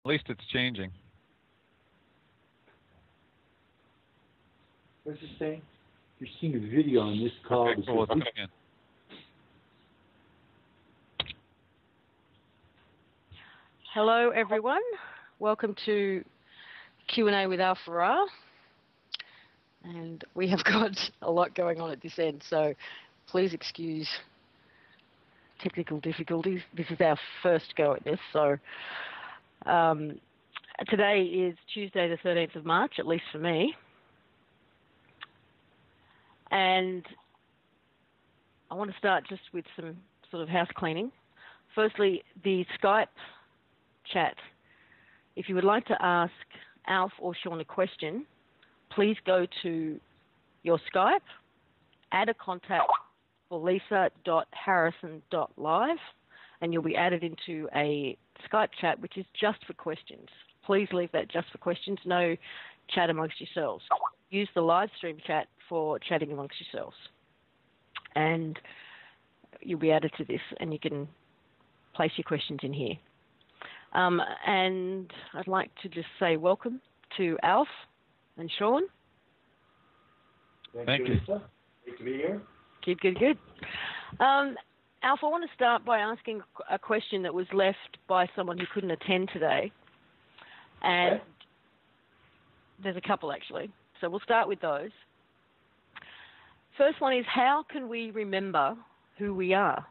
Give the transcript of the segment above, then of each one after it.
least it's changing. What's it saying? You're seeing a video on this call. Okay, cool. Let's try again. Hello, everyone. Welcome to Q A with Allfaaraa. And we have got a lot going on at this end, so please excuse technical difficulties. This is our first go at this. So today is Tuesday the 13th of March, at least for me. And I want to start just with some sort of house cleaning. Firstly, the Skype chat. If you would like to ask Alf or Shawn a question, please go to your Skype, add a contact for lisa.harrison.live, and you'll be added into a Skype chat, which is just for questions. Please leave that just for questions. No chat amongst yourselves. Use the live stream chat for chatting amongst yourselves. And you'll be added to this, and you can place your questions in here. And I'd like to just say welcome to Alf and Shawn. Thank you. Lisa. Great to be here. Good. Alf, I want to start by asking a question that was left by someone who couldn't attend today. And okay. There's a couple, actually. So we'll start with those. First one is, how can we remember who we are?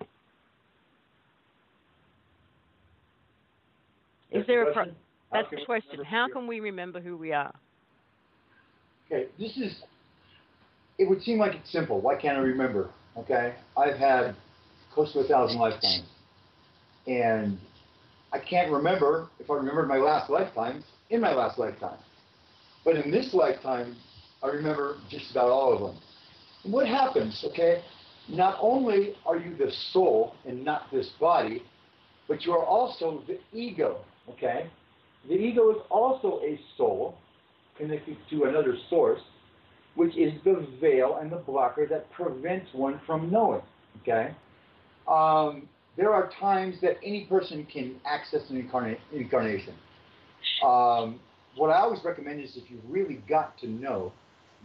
Is there a question? That's the question. How can we remember who we are? Okay, it would seem like it's simple. Why can't I remember? Okay, I've had close to 1,000 lifetimes. And I can't remember if I remembered my last lifetime in my last lifetime. But in this lifetime, I remember just about all of them. And what happens, okay, not only are you the soul and not this body, but you are also the ego, okay? The ego is also a soul connected to another source, which is the veil and the blocker that prevents one from knowing, okay? There are times that any person can access an incarnation. What I always recommend is, if you really got to know,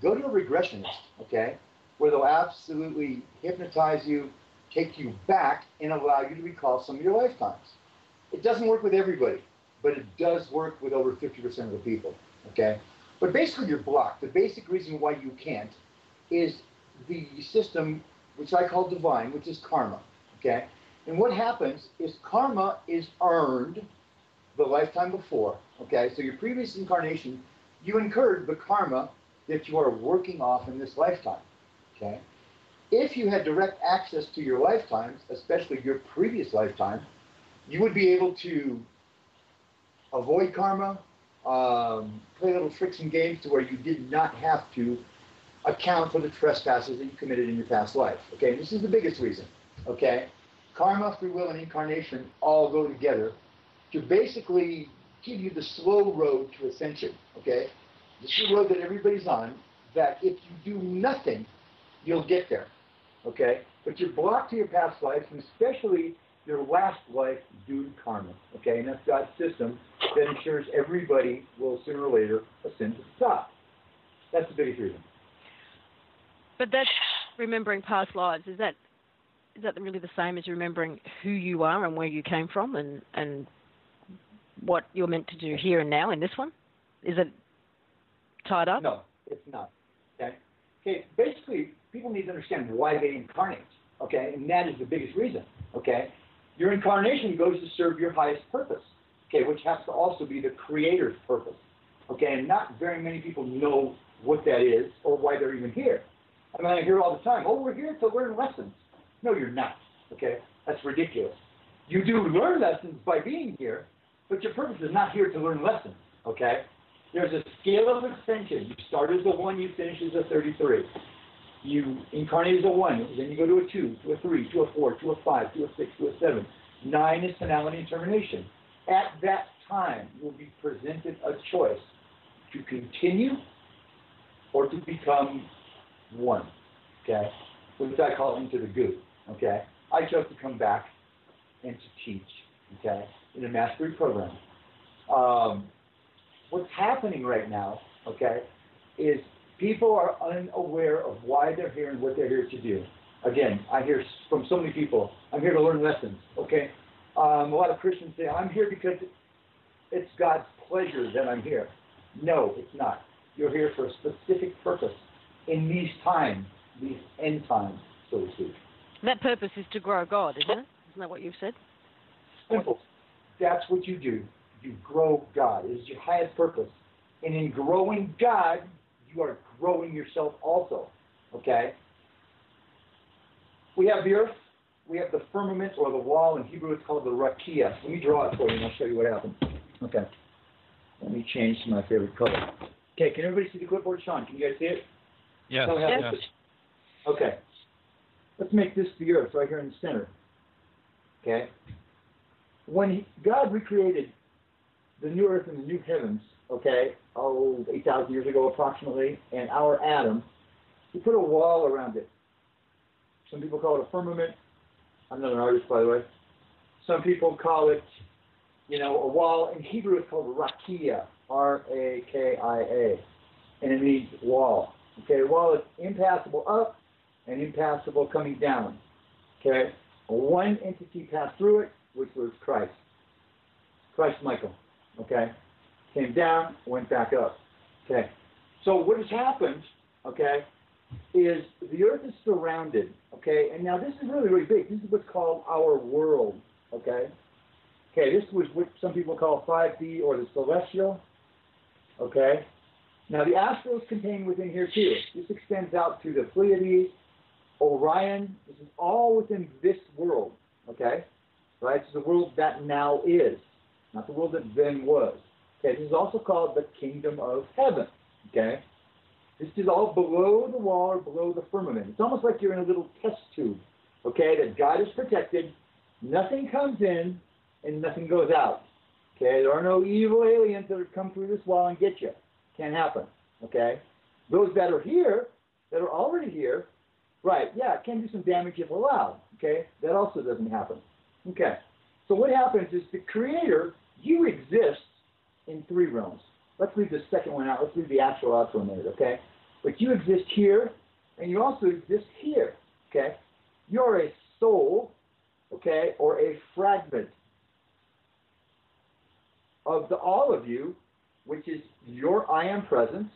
go to a regressionist, okay, where they'll absolutely hypnotize you, take you back, and allow you to recall some of your lifetimes. It doesn't work with everybody, but it does work with over 50% of the people, okay? But basically you're blocked. The basic reason why you can't is the system, which I call divine, which is karma, okay? And what happens is karma is earned the lifetime before, okay? So your previous incarnation, you incurred the karma that you are working off in this lifetime, okay? If you had direct access to your lifetimes, especially your previous lifetime, you would be able to avoid karma, play little tricks and games to where you did not have to account for the trespasses that you committed in your past life, okay? And this is the biggest reason, okay? Karma, free will, and incarnation all go together to basically give you the slow road to ascension, okay? This is the road that everybody's on, that if you do nothing, you'll get there, okay? But you're blocked to your past life, and especially your last life due to karma, okay? And that's God's system that ensures everybody will sooner or later ascend to the top. That's the biggest reason. But that's remembering past lives. Is that really the same as remembering who you are and where you came from and what you're meant to do here and now in this one? Is it tied up? No, it's not, okay? Okay, basically, people need to understand why they incarnate, okay? And that is the biggest reason, okay? Your incarnation goes to serve your highest purpose, okay, which has to also be the Creator's purpose, okay? And not very many people know what that is or why they're even here. I mean, I hear all the time, oh, we're here to learn lessons. No, you're not, okay? That's ridiculous. You do learn lessons by being here, but your purpose is not here to learn lessons, okay? There's a scale of ascension. You start as a 1, you finish as a 33. You incarnate as a 1, then you go to a 2, to a 3, to a 4, to a 5, to a 6, to a 7. 9 is finality and termination. At that time, you'll be presented a choice to continue or to become 1, okay? Which I call into the goo, okay? I chose to come back and to teach, okay, in a mastery program. What's happening right now, okay, is people are unaware of why they're here and what they're here to do. Again, I hear from so many people, I'm here to learn lessons, okay? A lot of Christians say, I'm here because it's God's pleasure that I'm here. No, it's not. You're here for a specific purpose in these times, these end times, so to speak. That purpose is to grow God, isn't it? Isn't that what you've said? Simple. That's what you do. You grow God. It is your highest purpose. And in growing God, you are growing yourself also. Okay? We have the earth. We have the firmament or the wall. In Hebrew, it's called the rakia. Let me draw it for you and I'll show you what happened. Okay. Let me change to my favorite color. Okay, can everybody see the clipboard? Shawn, can you guys see it? Yes. Yes. Okay. Let's make this the earth right here in the center. Okay? When God recreated the new earth and the new heavens, okay, 8,000 years ago approximately, and our Adam, he put a wall around it. Some people call it a firmament. I'm not an artist, by the way. Some people call it, a wall. In Hebrew, it's called rakia, R-A-K-I-A, and it means wall. Okay, a wall is impassable up and impassable coming down. Okay, one entity passed through it, which was Christ. Michael. Okay, came down, went back up. Okay, so what has happened, okay, is the earth is surrounded, okay, and now this is really, really big. This is what's called our world, okay? Okay, this was what some people call 5D or the celestial, okay? Now the astral is contained within here too. This extends out to the Pleiades, Orion. This is all within this world, okay? Right, it's the world that now is, not the world that then was. Okay, this is also called the kingdom of heaven, okay? This is all below the wall or below the firmament. It's almost like you're in a little test tube, okay, that God has protected. Nothing comes in and nothing goes out, okay? There are no evil aliens that have come through this wall and get you. Can't happen, okay? Those that are here, that are already here, right, yeah, it can do some damage if allowed, okay? That also doesn't happen. Okay, so what happens is the Creator, you exist in three realms. Let's leave the second one out. Let's leave the astral out for a minute, okay? But you exist here, and you also exist here, okay? You're a soul, okay, or a fragment of the all of you, which is your I am presence,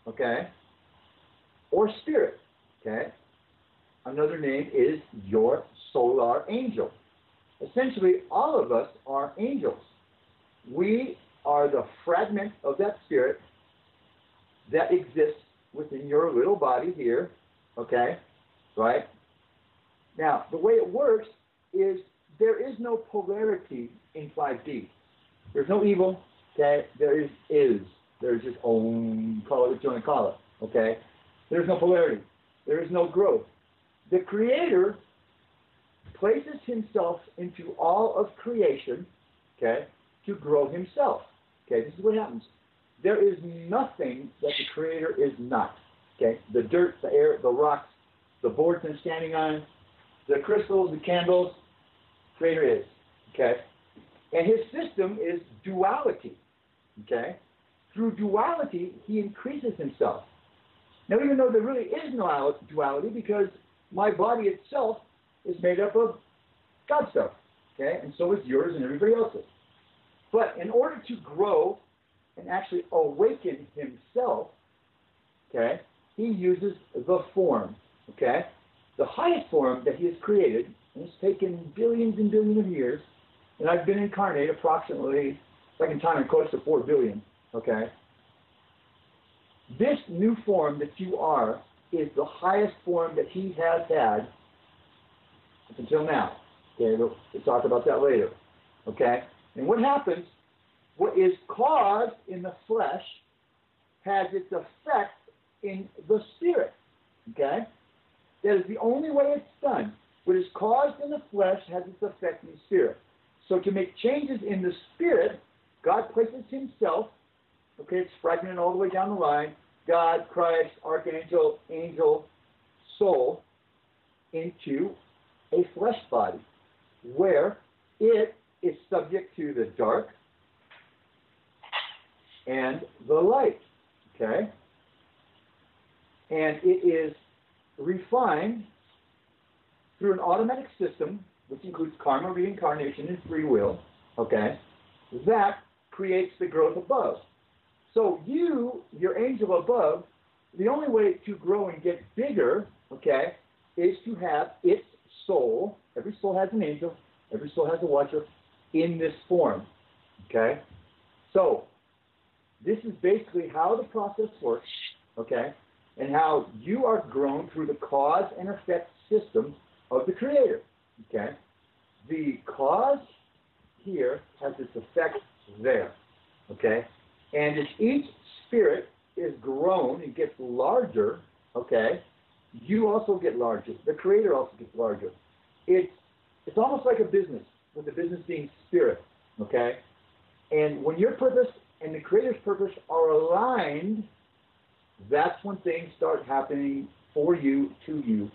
okay, or spirit, okay? Another name is your solar angel. Essentially, all of us are angels. We are the fragment of that spirit that exists within your little body here, okay, right? Now, the way it works is there is no polarity in 5D. There's no evil, okay? There is. There's just, call it what you want to call it, okay? There's no polarity. There is no growth. The Creator places himself into all of creation, okay, to grow himself. Okay, this is what happens. There is nothing that the Creator is not. Okay, the dirt, the air, the rocks, the boards I'm standing on, the crystals, the candles, Creator is. Okay, and his system is duality. Okay, through duality, he increases himself. Now, even though there really is no duality, because my body itself is made up of God stuff, okay, and so is yours and everybody else's. But in order to grow and actually awaken himself, okay, he uses the form, okay, the highest form that he has created, and it's taken billions and billions of years, and I've been incarnate approximately, second time and close to 4 billion, okay. This new form that you are is the highest form that he has had up until now. Okay, we'll talk about that later. Okay? And what happens, what is caused in the flesh has its effect in the spirit. Okay? That is the only way it's done. What is caused in the flesh has its effect in the spirit. So to make changes in the spirit, God places himself, okay, it's fragmented all the way down the line, God, Christ, archangel, angel, soul, into a flesh body, where it is subject to the dark, and the light, okay? And it is refined through an automatic system, which includes karma, reincarnation, and free will, okay? That creates the growth above. So you, your angel above, the only way to grow and get bigger, okay, is to have its soul. Every soul has an angel. Every soul has a watcher in this form, okay? So this is basically how the process works, okay, and how you are grown through the cause and effect system of the Creator, okay? The cause here has its effect there, okay? And as each spirit is grown and gets larger, okay, you also get larger. The Creator also gets larger. It's almost like a business, with the business being spirit, okay? And when your purpose and the Creator's purpose are aligned, that's when things start happening for you, to you.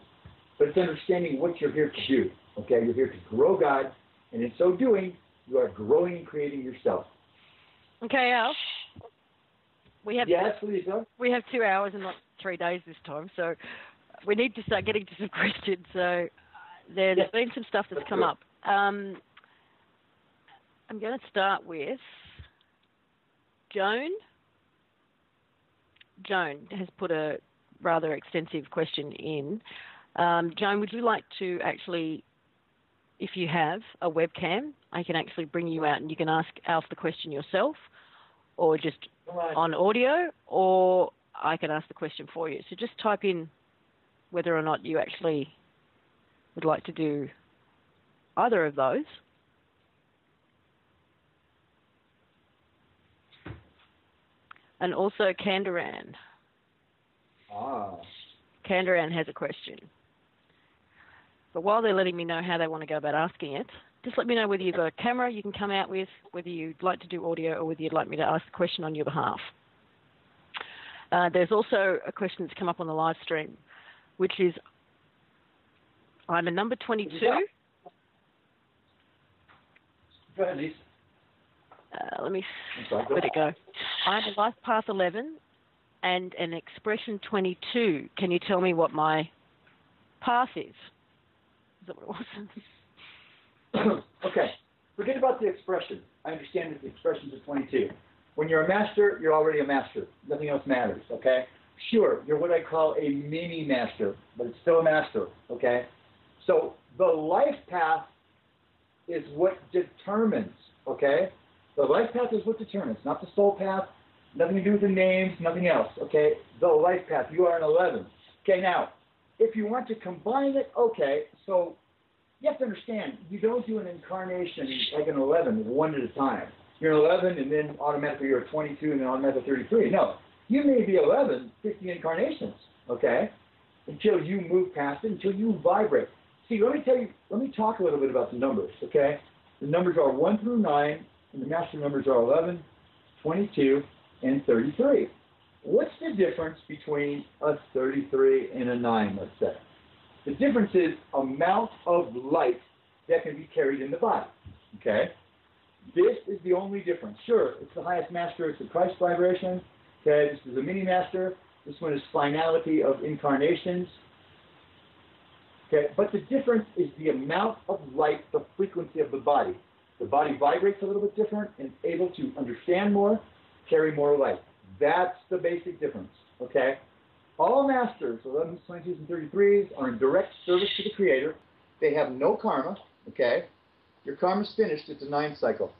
But it's understanding what you're here to do, okay? You're here to grow God, and in so doing, you are growing and creating yourself. Okay, Al. Yes, Lisa? We have 2 hours and not 3 days this time, so we need to start getting to some questions. So there's been some stuff that's come up. I'm going to start with Joan. Joan has put a rather extensive question in. Joan, would you like to actually, if you have a webcam, I can actually bring you out and you can ask Alf the question yourself, or just on audio, or I can ask the question for you. So just type in whether or not you actually would like to do either of those. And also Kandaran. Kandaran has a question. But while they're letting me know how they want to go about asking it, just let me know whether you've got a camera you can come out with, whether you'd like to do audio, or whether you'd like me to ask the question on your behalf. There's also a question that's come up on the live stream, which is, I'm a number 22. Go ahead, Lisa. Where'd it go? I'm a life path 11 and an expression 22. Can you tell me what my path is? Is that what it was? Okay. Forget about the expression. I understand that the expressions are 22. When you're a master, you're already a master. Nothing else matters, okay? Sure, you're what I call a mini master, but it's still a master, okay? So the life path is what determines, okay? The life path is what determines, not the soul path, nothing to do with the names, nothing else, okay? The life path, you are an 11. Okay, now, if you want to combine it, okay, so you have to understand, you don't do an incarnation like an 11, one at a time. You're an 11, and then automatically you're a 22, and then automatically 33. No, you may be 11, 50 incarnations, okay, until you move past it, until you vibrate. See, let me talk a little bit about the numbers, okay? The numbers are 1 through 9, and the master numbers are 11, 22, and 33. What's the difference between a 33 and a 9, let's say? The difference is amount of light that can be carried in the body, okay? This is the only difference. Sure, it's the highest master, it's the Christ vibration, okay? This is a mini master. This one is finality of incarnations, okay? But the difference is the amount of light, the frequency of the body. The body vibrates a little bit different and able to understand more, carry more light. That's the basic difference, okay? All masters, 11s, 22s, and 33s, are in direct service to the Creator. They have no karma, okay? Your karma's finished. It's a 9 cycle.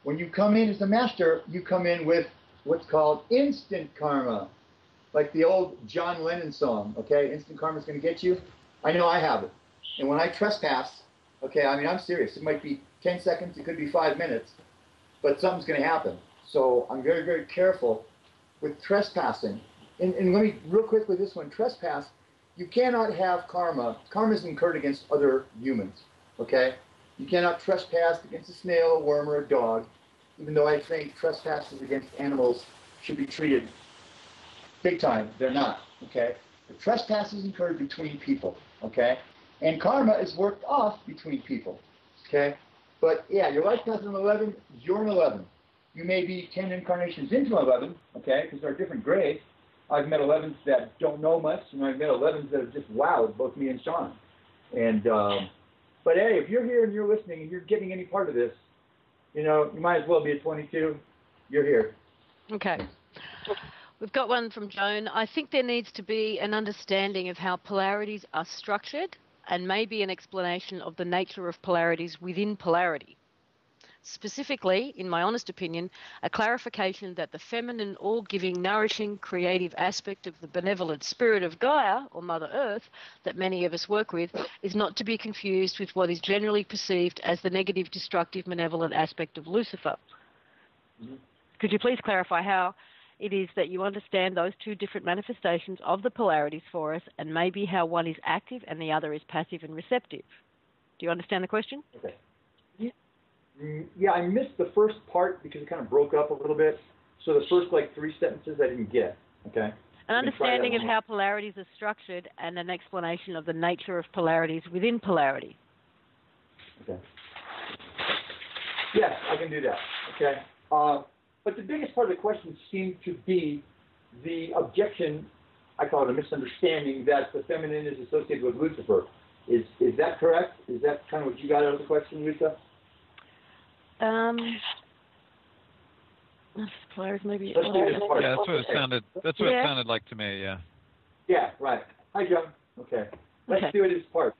When you come in as a master, you come in with what's called instant karma, like the old John Lennon song, okay? Instant karma's going to get you. I know I have it. And when I trespass, okay, I mean, I'm serious. It might be 10 seconds. It could be 5 minutes. But something's going to happen. So I'm very, very careful with trespassing. And let me, real quick with this one, trespass, you cannot have karma. Karma is incurred against other humans, okay? You cannot trespass against a snail, a worm, or a dog, even though I think trespasses against animals should be treated big time. They're not, okay? The trespass is incurred between people, okay? And karma is worked off between people, okay? But yeah, your life path is an 11, you're an 11. You may be 10 incarnations into 11, okay, because there are different grades. I've met 11s that don't know much, and I've met 11s that have just wowed both me and Shawn. And, but hey, if you're here and you're listening and you're getting any part of this, you know, you might as well be a 22. You're here. Okay. We've got one from Joan. I think there needs to be an understanding of how polarities are structured and maybe an explanation of the nature of polarities within polarity. Specifically, in my honest opinion, a clarification that the feminine, all-giving, nourishing, creative aspect of the benevolent spirit of Gaia, or Mother Earth, that many of us work with, is not to be confused with what is generally perceived as the negative, destructive, malevolent aspect of Lucifer. Mm-hmm. Could you please clarify how it is that you understand those two different manifestations of the polarities for us, and maybe how one is active and the other is passive and receptive? Do you understand the question? Okay. Yeah, I missed the first part because it kind of broke up a little bit. So the first, like, 3 sentences I didn't get, okay? An understanding of how polarities are structured and an explanation of the nature of polarities within polarity. Okay. Yes, I can do that, okay? But the biggest part of the question seemed to be the objection, I call it a misunderstanding, that the feminine is associated with Lucifer. Is that correct? Is that kind of what you got out of the question, Lisa? Maybe. Yeah, that's what it sounded. That's what it sounded like to me. Yeah. Yeah. Right. Hi, John. Okay. Let's do it as parts.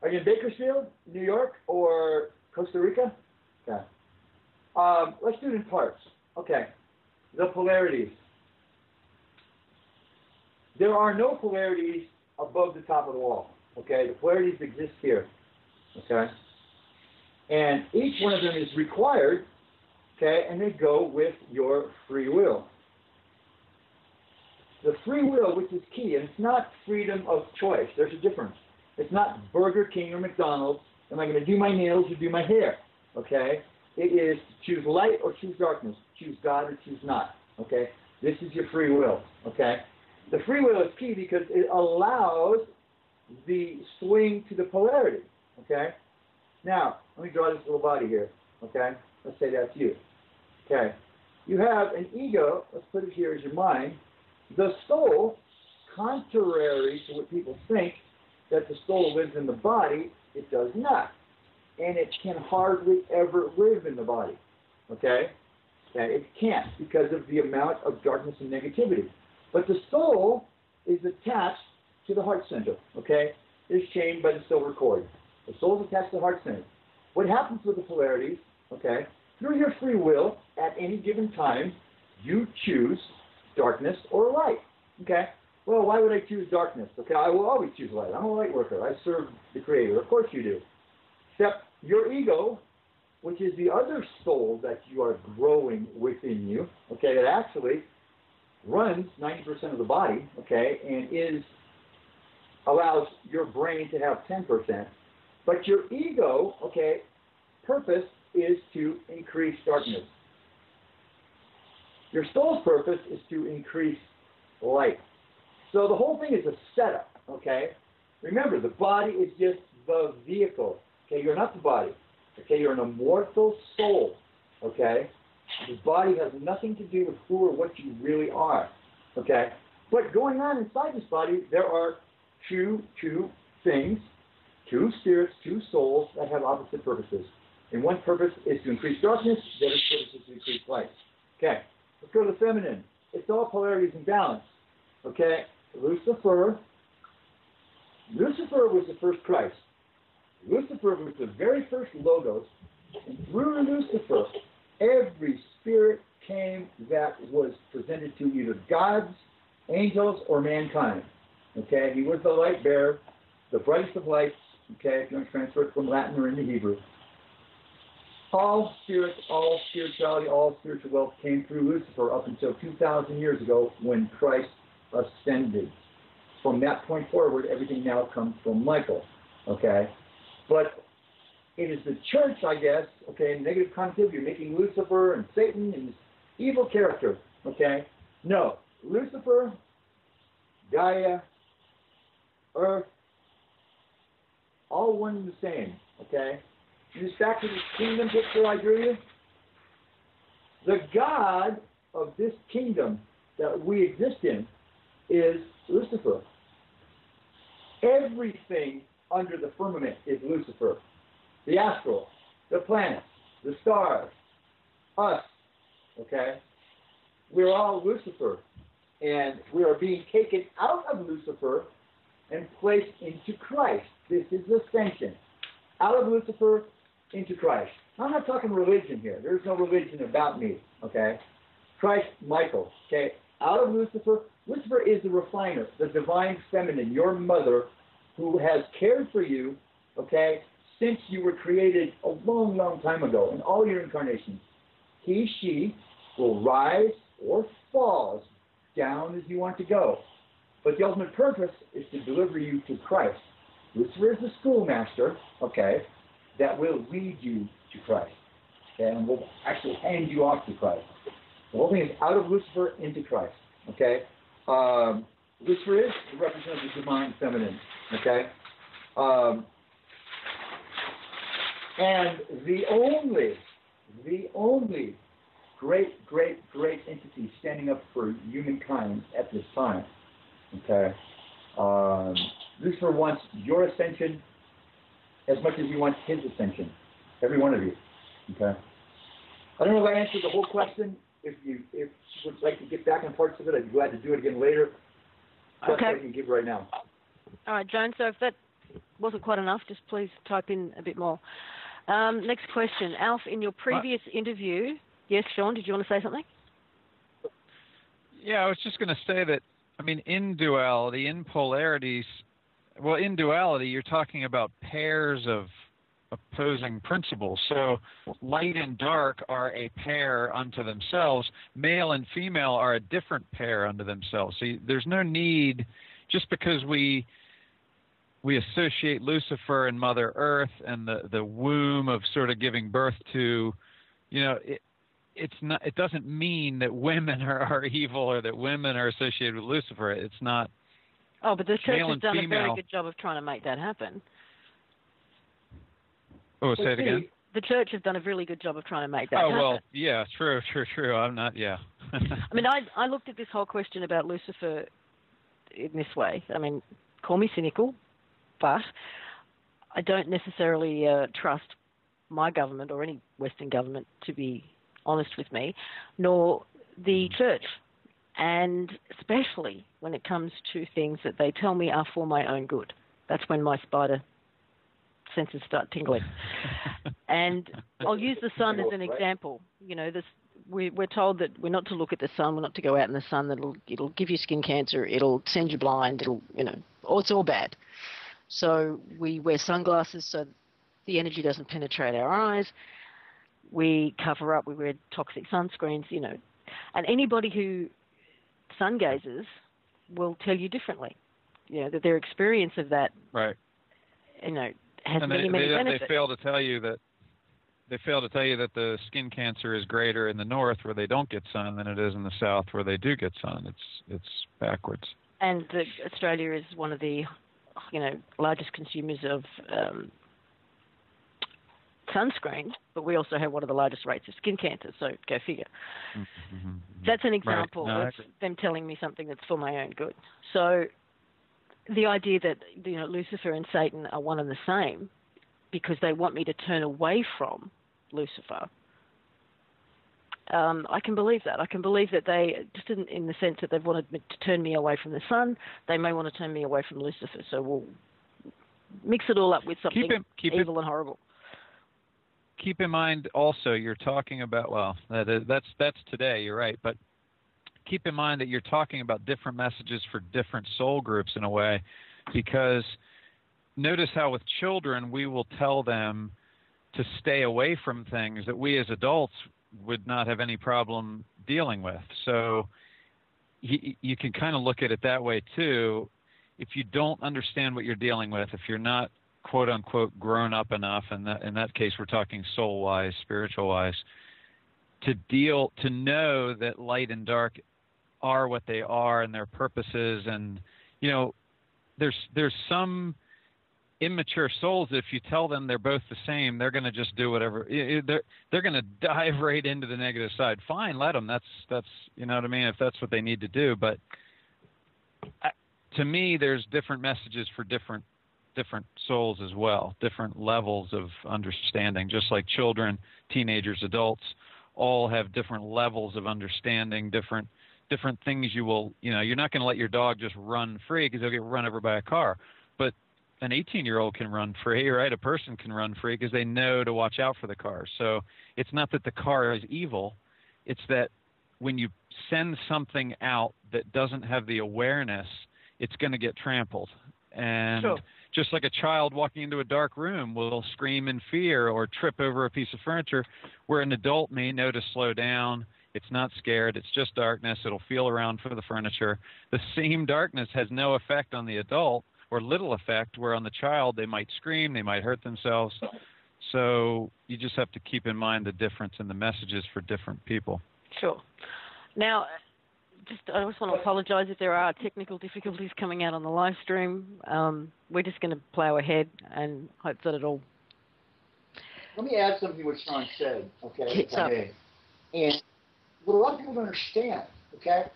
Are you in Bakersfield, New York, or Costa Rica? Okay. Let's do it in parts. Okay. The polarities. There are no polarities above the top of the wall. Okay. The polarities exist here. Okay. And each one of them is required, okay, and they go with your free will. The free will, which is key, and it's not freedom of choice. There's a difference. It's not Burger King or McDonald's. Am I going to do my nails or do my hair? Okay? It is choose light or choose darkness. Choose God or choose not. Okay? This is your free will. Okay? The free will is key because it allows the swing to the polarity. Okay? Now, let me draw this little body here, okay? Let's say that's you, okay? You have an ego, let's put it here as your mind. The soul, contrary to what people think, that the soul lives in the body, it does not. And it can hardly ever live in the body, okay? It can't because of the amount of darkness and negativity. But the soul is attached to the heart center, okay? It is chained by the silver cord. The soul is attached to the heart center. What happens with the polarities, okay, through your free will, at any given time, you choose darkness or light, okay? Well, why would I choose darkness? Okay, I will always choose light. I'm a light worker. I serve the Creator. Of course you do. Except your ego, which is the other soul that you are growing within you, okay, that actually runs 90% of the body, okay, and allows your brain to have 10%. But your ego, okay, purpose is to increase darkness. Your soul's purpose is to increase light. So the whole thing is a setup, okay? Remember, the body is just the vehicle, okay? You're not the body, okay? You're an immortal soul, okay? This body has nothing to do with who or what you really are, okay? But going on inside this body, there are two things, two spirits, two souls that have opposite purposes. And one purpose is to increase darkness, the other purpose is to increase light. Okay, let's go to the feminine. It's all polarities and balance. Okay, Lucifer was the first Christ. Lucifer was the very first Logos. And through Lucifer, every spirit came that was presented to either gods, angels, or mankind. Okay, he was the light bearer, the brightest of lights. Okay, if you want to transfer it from Latin or into Hebrew. All spirits, all spirituality, all spiritual wealth came through Lucifer up until 2,000 years ago when Christ ascended. From that point forward, everything now comes from Michael. Okay, but it is the church, I guess, okay, negative connotation, making Lucifer and Satan and this evil character. Okay, no, Lucifer, Gaia, Earth, all one and the same, okay? And just back to this kingdom picture I drew you. The God of this kingdom that we exist in is Lucifer. Everything under the firmament is Lucifer. The astral, the planets, the stars, us, okay? We're all Lucifer. And we are being taken out of Lucifer and placed into Christ. This is ascension. Out of Lucifer into Christ. I'm not talking religion here. There's no religion about me, okay? Christ, Michael, okay? Out of Lucifer. Lucifer is the refiner, the divine feminine, your mother, who has cared for you, okay, since you were created a long, long time ago in all your incarnations. He, she will rise or fall down as you want to go. But the ultimate purpose is to deliver you to Christ. Lucifer is the schoolmaster, okay, that will lead you to Christ. Okay, and will actually hand you off to Christ. The whole thing is out of Lucifer into Christ. Okay? Lucifer is the representative of the divine feminine. Okay? And the only great entity standing up for humankind at this time. Okay? Lucifer wants your ascension as much as he wants his ascension. Every one of you. Okay? I don't know if I answered the whole question. If you would like to get back on parts of it, I'd be glad to do it again later. That's Okay. what I can give right now. All right, Joan, so if that wasn't quite enough, just please type in a bit more. Next question. Alf, in your previous interview, yes, Shawn, did you want to say something? Yeah, I was just going to say that, I mean, in duality, in polarities, well, in duality, you're talking about pairs of opposing principles. So light and dark are a pair unto themselves. Male and female are a different pair unto themselves. So there's no need, just because we associate Lucifer and Mother Earth and the womb of sort of giving birth to, you know, it doesn't mean that women are evil or that women are associated with Lucifer. It's not. Oh, but the church has done female. a very good job of trying to make that happen. Oh, say it again. The church has done a really good job of trying to make that happen. Oh, well, yeah, true. I'm not, yeah. I mean, I looked at this whole question about Lucifer in this way. I mean, call me cynical, but I don't necessarily trust my government or any Western government to be honest with me, nor the church. And especially when it comes to things that they tell me are for my own good. That's when my spider senses start tingling. And I'll use the sun as an example. You know, we're told that we're not to look at the sun, we're not to go out in the sun, it'll give you skin cancer, it'll send you blind, it's all bad. So we wear sunglasses so the energy doesn't penetrate our eyes. We cover up, we wear toxic sunscreens, and anybody who sun gazes will tell you differently. That their experience of that, right, has many benefits. They fail to tell you that the skin cancer is greater in the north where they don't get sun than it is in the south where they do get sun. It's backwards. And Australia is one of the largest consumers of sunscreen, but we also have one of the largest rates of skin cancer, so go figure. Mm-hmm. That's an example of them telling me something that's for my own good. So the idea that Lucifer and Satan are one and the same because they want me to turn away from Lucifer, I can believe that. I can believe that they, just in the sense that they've wanted to turn me away from the sun, they may want to turn me away from Lucifer. So we'll mix it all up with something evil and horrible. Keep in mind also you're talking about, well, that's today, you're right, but keep in mind that you're talking about different messages for different soul groups in a way, because notice how with children we will tell them to stay away from things that we as adults would not have any problem dealing with. So you can kind of look at it that way too. If you don't understand what you're dealing with, if you're not quote unquote grown up enough, and in that case we're talking soul wise, spiritual wise, to know that light and dark are what they are and their purposes. And there's some immature souls, if you tell them they're both the same, they're going to just do whatever. They're going to dive right into the negative side. Fine, let them. That's you know what I mean, if that's what they need to do. But to me, there's different messages for different souls as well, different levels of understanding. Just like children, teenagers, adults, all have different levels of understanding, different things you will, you're not going to let your dog just run free because they'll get run over by a car. But an 18-year-old can run free, right? A person can run free because they know to watch out for the car. So it's not that the car is evil. It's that when you send something out that doesn't have the awareness, it's going to get trampled. And Sure. Just like a child walking into a dark room will scream in fear or trip over a piece of furniture, where an adult may know to slow down. It's not scared. It's just darkness. It'll feel around for the furniture. The same darkness has no effect on the adult, or little effect, where on the child they might scream, they might hurt themselves. So you just have to keep in mind the difference in the messages for different people. Sure. Now, I just want to apologize if there are technical difficulties coming out on the live stream. We're just going to plow ahead and hope that it all... Let me add something to what Shawn said, okay? Hits up. And what a lot of people don't understand, okay?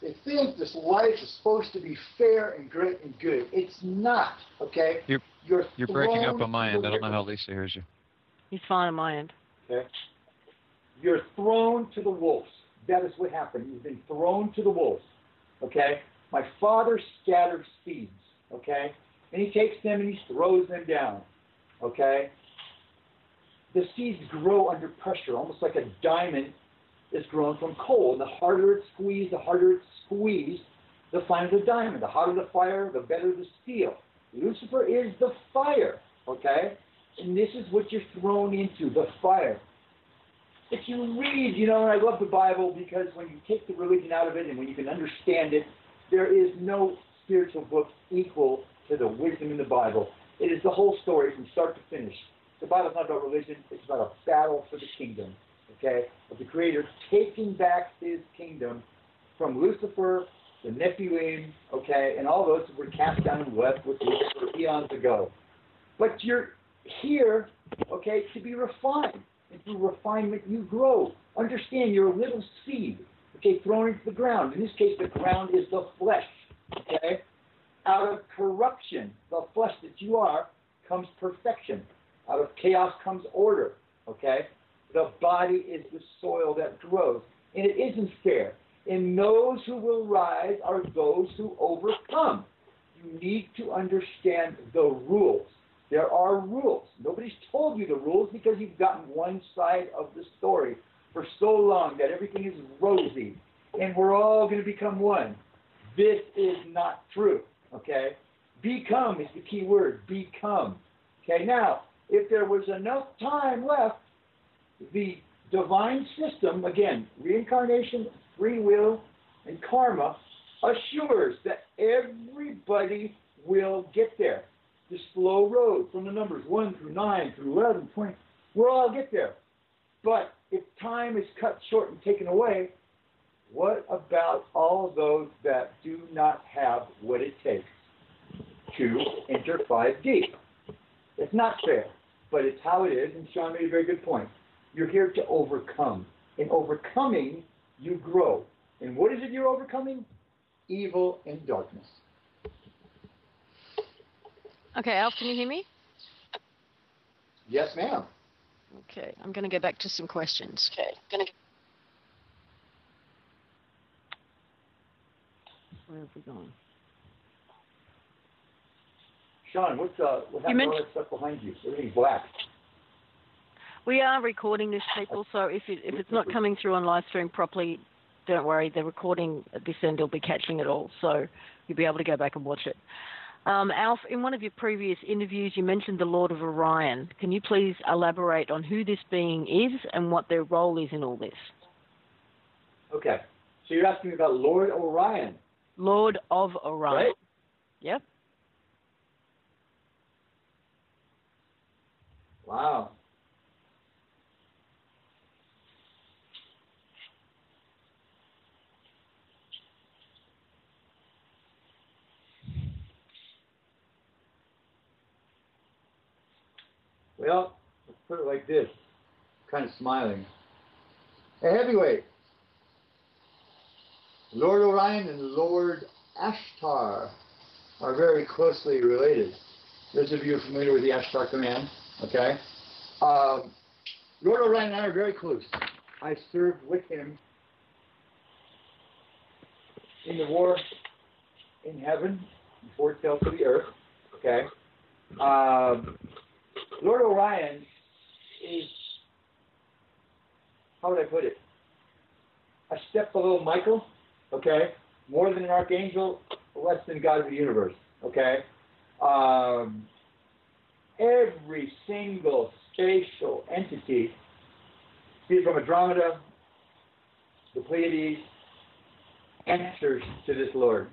They think this life is supposed to be fair and great and good. It's not, okay? You're breaking up on my end. I don't know how Lisa hears you. He's fine on my end. Okay? You're thrown to the wolves. That is what happened. You've been thrown to the wolves, okay? My father scatters seeds, okay? And he takes them and he throws them down, okay? The seeds grow under pressure, almost like a diamond is grown from coal. And the harder it's squeezed, the finer the diamond. The hotter the fire, the better the steel. Lucifer is the fire, okay? And this is what you're thrown into, the fire. If you read, and I love the Bible because when you take the religion out of it and when you can understand it, there is no spiritual book equal to the wisdom in the Bible. It is the whole story from start to finish. The Bible's not about religion. It's about a battle for the kingdom, okay, of the Creator taking back his kingdom from Lucifer, the Nephilim, okay, and all those that were cast down and left with Lucifer eons ago. But you're here, okay, to be refined. And through refinement, you grow. Understand, you're a little seed, okay, thrown into the ground. In this case, the ground is the flesh, okay? Out of corruption, the flesh that you are, comes perfection. Out of chaos comes order, okay? The body is the soil that grows. And it isn't fair. And those who will rise are those who overcome. You need to understand the rules. There are rules. Nobody's told you the rules because you've gotten one side of the story for so long that everything is rosy and we're all going to become one. This is not true, okay? Become is the key word, become. Okay, now, if there was enough time left, the divine system, again, reincarnation, free will, and karma, assures that everybody will get there. The slow road from the numbers 1 through 9 through 11, 20, we'll all get there. But if time is cut short and taken away, what about all those that do not have what it takes to enter 5D? It's not fair, but it's how it is, and Shawn made a very good point. You're here to overcome. In overcoming, you grow. And what is it you're overcoming? Evil and darkness. Okay, Alf, can you hear me? Yes, ma'am. Okay, I'm going to go back to some questions. Where have we gone? Shawn, what happened to all that stuff behind you? Everything's black. We are recording this, people, so if it's not coming through on live stream properly, don't worry. The recording at this end will be catching it all, so you'll be able to go back and watch it. Alf, in one of your previous interviews, you mentioned the Lord of Orion. Can you please elaborate on who this being is and what their role is in all this? Okay. So you're asking me about Lord Orion. Lord of Orion. Right? Yep. Wow. Well, let's put it like this. Kind of smiling. A heavyweight. Lord Orion and Lord Ashtar are very closely related. Those of you familiar with the Ashtar command, okay? Lord Orion and I are very close. I served with him in the war in heaven before it fell to the earth, okay? Lord Orion is, how would I put it, a step below Michael, okay? More than an archangel, less than God of the universe, okay? Every single spatial entity, be it from Andromeda, the Pleiades, answers to this Lord,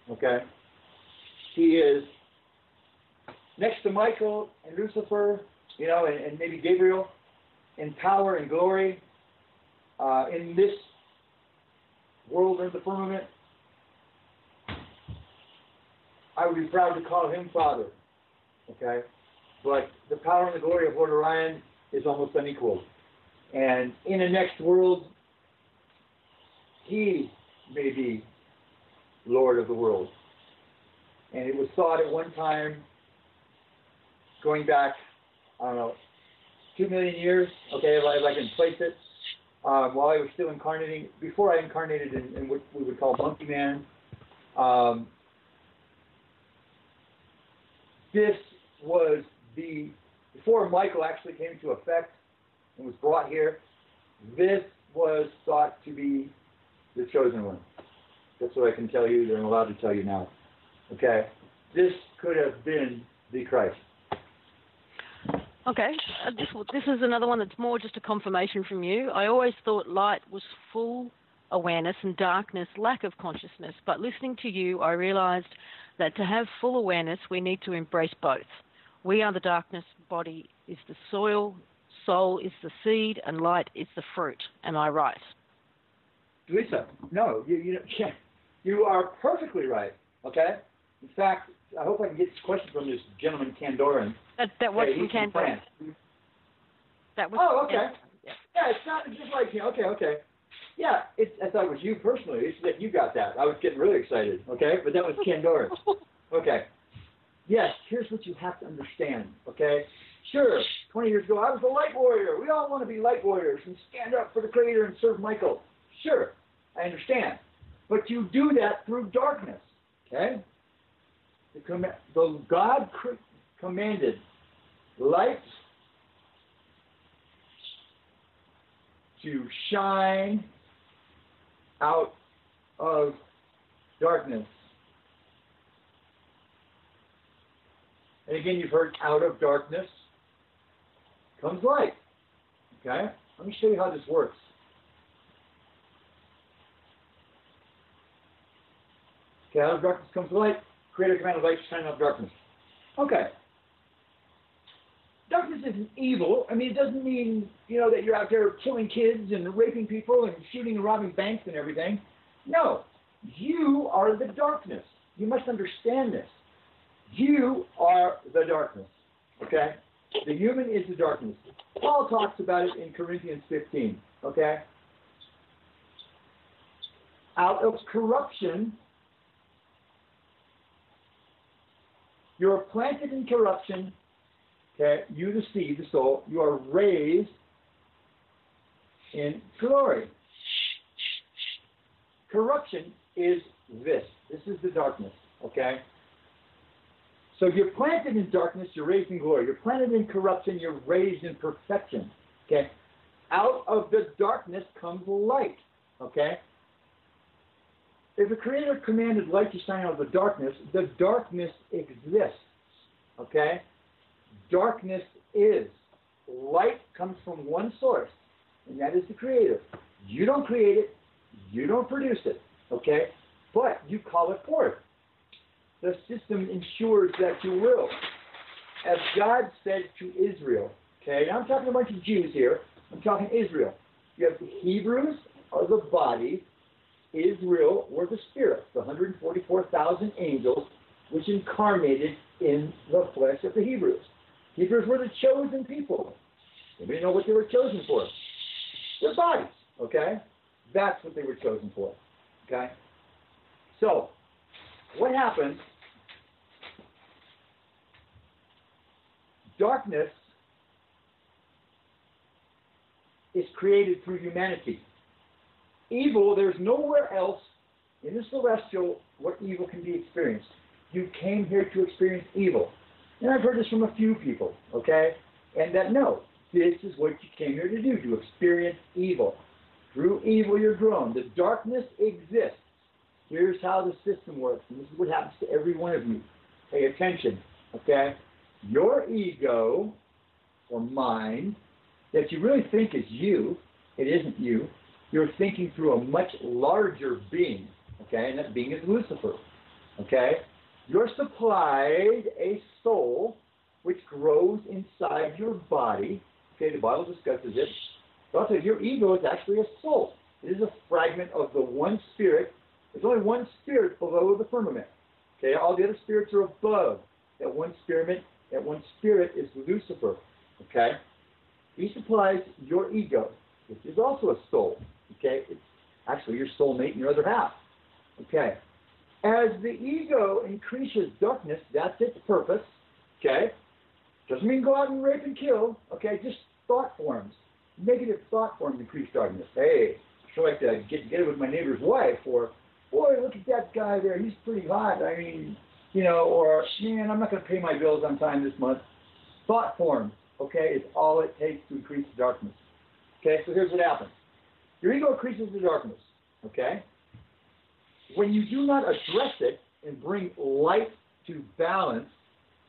okay? He is next to Michael and Lucifer, you know, and maybe Gabriel, in power and glory, in this world of the firmament. I would be proud to call him Father, okay? But the power and the glory of Lord Orion is almost unequaled. And in the next world, he may be Lord of the world. And it was thought at one time, going back, I don't know, 2 million years, okay, if I can place it, while I was still incarnating, before I incarnated in what we would call Monkey Man, this was before Michael actually came into effect and was brought here, this was thought to be the chosen one. That's what I can tell you, that I'm allowed to tell you now. Okay? This could have been the Christ. Okay, this is another one that's more just a confirmation from you. I always thought light was full awareness and darkness, lack of consciousness. But listening to you, I realized that to have full awareness, we need to embrace both. We are the darkness, body is the soil, soul is the seed, and light is the fruit. Am I right? Lisa, no, you are perfectly right, okay? In fact, I hope I can get this question from this gentleman, Candoran. That was from Candoran. That was. Oh, okay. Yeah, it's not just like, okay. Yeah, I thought it was you personally. It's that you got that. I was getting really excited, okay? But that was Candoran. Okay. Yes, here's what you have to understand, okay? Sure, 20 years ago, I was a light warrior. We all want to be light warriors and stand up for the Creator and serve Michael. Sure, I understand. But you do that through darkness, okay? The God commanded light to shine out of darkness. And again, you've heard out of darkness comes light. Okay? Let me show you how this works. Okay, out of darkness comes light. Creator commanded light to shine out of darkness. Okay. Darkness isn't evil. I mean, it doesn't mean, that you're out there killing kids and raping people and shooting and robbing banks and everything. No. You are the darkness. You must understand this. You are the darkness. Okay? The human is the darkness. Paul talks about it in Corinthians 15. Okay? Out of corruption, you're planted in corruption. Okay? You, the seed, the soul, you are raised in glory. Corruption is this. This is the darkness. Okay? So you're planted in darkness, you're raised in glory. You're planted in corruption, you're raised in perfection. Okay? Out of the darkness comes light. Okay? If the Creator commanded light to shine out of the darkness exists. Okay? Darkness is. Light comes from one source, and that is the Creator. You don't create it, you don't produce it. Okay? But you call it forth. The system ensures that you will. As God said to Israel, okay, now I'm talking a bunch of Jews here, I'm talking Israel. You have the Hebrews are the body, Israel were the spirits, the 144,000 angels which incarnated in the flesh of the Hebrews. Keepers were the chosen people. Anybody know what they were chosen for? Their bodies, okay? That's what they were chosen for, okay? So, what happens? Darkness is created through humanity. Evil, there's nowhere else in the celestial where evil can be experienced. You came here to experience evil. And I've heard this from a few people, okay? And that, no, this is what you came here to do, to experience evil. Through evil you're grown. The darkness exists. Here's how the system works, and this is what happens to every one of you. Pay attention, okay? Your ego, or mind, that you really think is you, it isn't you. You're thinking through a much larger being, okay? And that being is Lucifer, okay? You're supplied a soul which grows inside your body. Okay, the Bible discusses it. But also, your ego is actually a soul. It is a fragment of the one spirit. There's only one spirit below the firmament. Okay, all the other spirits are above that one spirit. That one spirit is Lucifer. Okay, he supplies your ego, which is also a soul. Okay, it's actually your soulmate and your other half. Okay, as the ego increases darkness, that's its purpose. Okay, doesn't mean go out and rape and kill. Okay, just thought forms. Negative thought forms increase darkness. Hey, I sure like to get together with my neighbor's wife, or boy, look at that guy there. He's pretty hot. I mean, you know, or man, I'm not going to pay my bills on time this month. Thought forms, okay, is all it takes to increase the darkness. Okay, so here's what happens. Your ego increases the darkness, okay? When you do not address it and bring light to balance,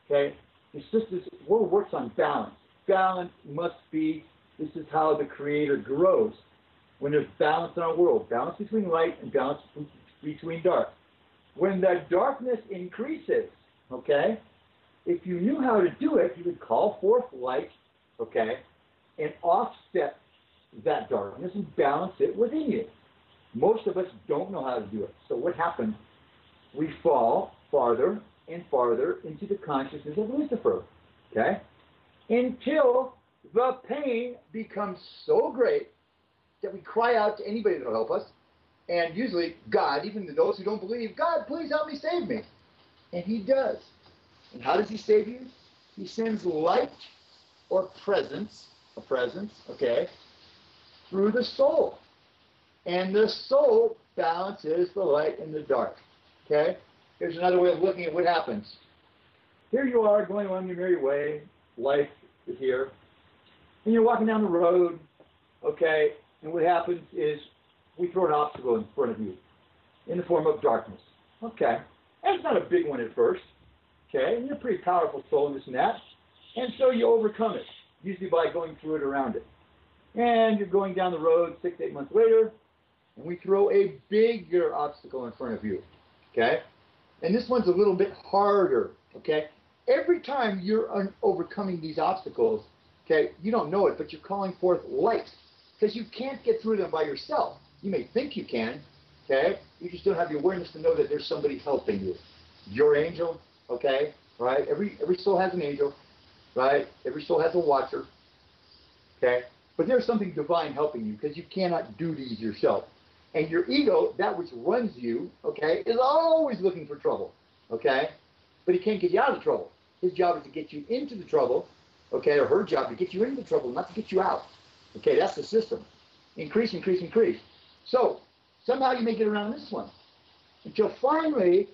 okay, it's just this world works on balance. Balance must be, this is how the Creator grows. When there's balance in our world, balance between light and balance between dark. When the darkness increases, okay, if you knew how to do it, you would call forth light, okay, and offset that darkness and balance it within you. Most of us don't know how to do it. So what happens? We fall farther and farther into the consciousness of Lucifer, okay, until the pain becomes so great that we cry out to anybody that will help us, and usually God, even to those who don't believe, God, please help me, save me. And he does. And how does he save you? He sends light or presence, a presence, okay, through the soul. And the soul balances the light and the dark, okay? Here's another way of looking at what happens. Here you are going on your merry way. Life is here. And you're walking down the road, okay, and what happens is we throw an obstacle in front of you in the form of darkness. Okay. And it's not a big one at first. Okay. And you're a pretty powerful soul in this and that. And so you overcome it, usually by going through it around it. And you're going down the road 6 to 8 months later, and we throw a bigger obstacle in front of you. Okay. And this one's a little bit harder. Okay. Every time you're overcoming these obstacles, okay, you don't know it, but you're calling forth light, because you can't get through them by yourself. You may think you can, okay? You just don't have the awareness to know that there's somebody helping you. Your angel, okay, right? Every soul has an angel, right? Every soul has a watcher, okay? But there's something divine helping you, because you cannot do these yourself. And your ego, that which runs you, okay, is always looking for trouble, okay? But he can't get you out of the trouble. His job is to get you into the trouble, okay, or her job to get you into the trouble, not to get you out. Okay, that's the system. Increase, increase, increase. So, somehow you may get around this one. Until finally,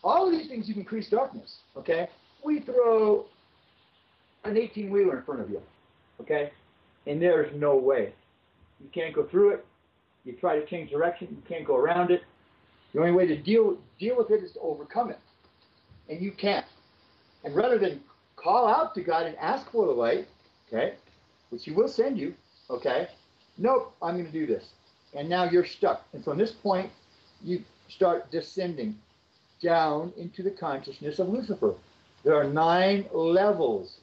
all of these things you can increase darkness, okay? We throw an 18-wheeler in front of you, okay? And there's no way. You can't go through it. You try to change direction, you can't go around it. The only way to deal with it is to overcome it. And you can't. And rather than call out to God and ask for the light, okay, which he will send you, okay, nope, I'm going to do this. And now you're stuck. And from this point, you start descending down into the consciousness of Lucifer. There are 9 levels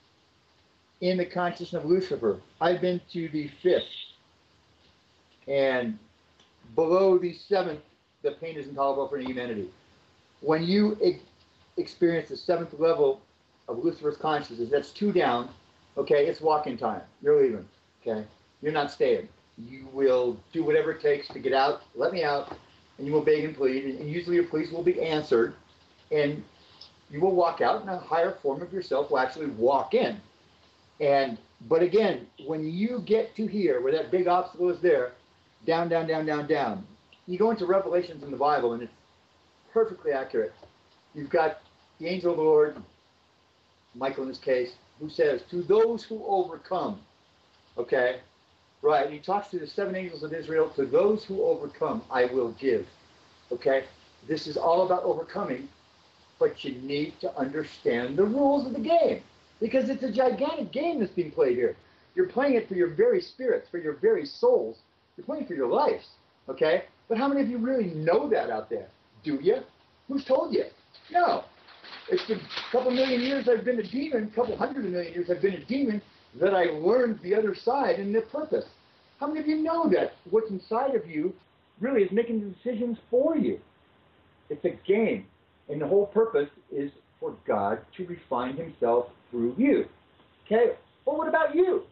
in the consciousness of Lucifer. I've been to the 5th. And below the 7th, the pain is intolerable for humanity. When you experience the 7th level of Lucifer's consciousness. That's 2 down. Okay, it's walk-in time. You're leaving. Okay, you're not staying. You will do whatever it takes to get out. Let me out, and you will beg and plead, and usually your pleas will be answered, and you will walk out, and a higher form of yourself will actually walk in. But again, when you get to here, where that big obstacle is there, down, down, down, down, down, you go into Revelations in the Bible, and it's perfectly accurate. You've got the angel of the Lord, Michael in this case, who says, to those who overcome, okay? Right, he talks to the 7 angels of Israel, to those who overcome, I will give, okay? This is all about overcoming, but you need to understand the rules of the game, because it's a gigantic game that's being played here. You're playing it for your very spirits, for your very souls. You're playing for your lives, okay? But how many of you really know that out there? Do you? Who's told you? No. It's been a couple million years I've been a demon, a couple 100 million years I've been a demon, that I learned the other side and the purpose. How many of you know that what's inside of you really is making the decisions for you? It's a game, and the whole purpose is for God to refine himself through you. Okay? Well, what about you?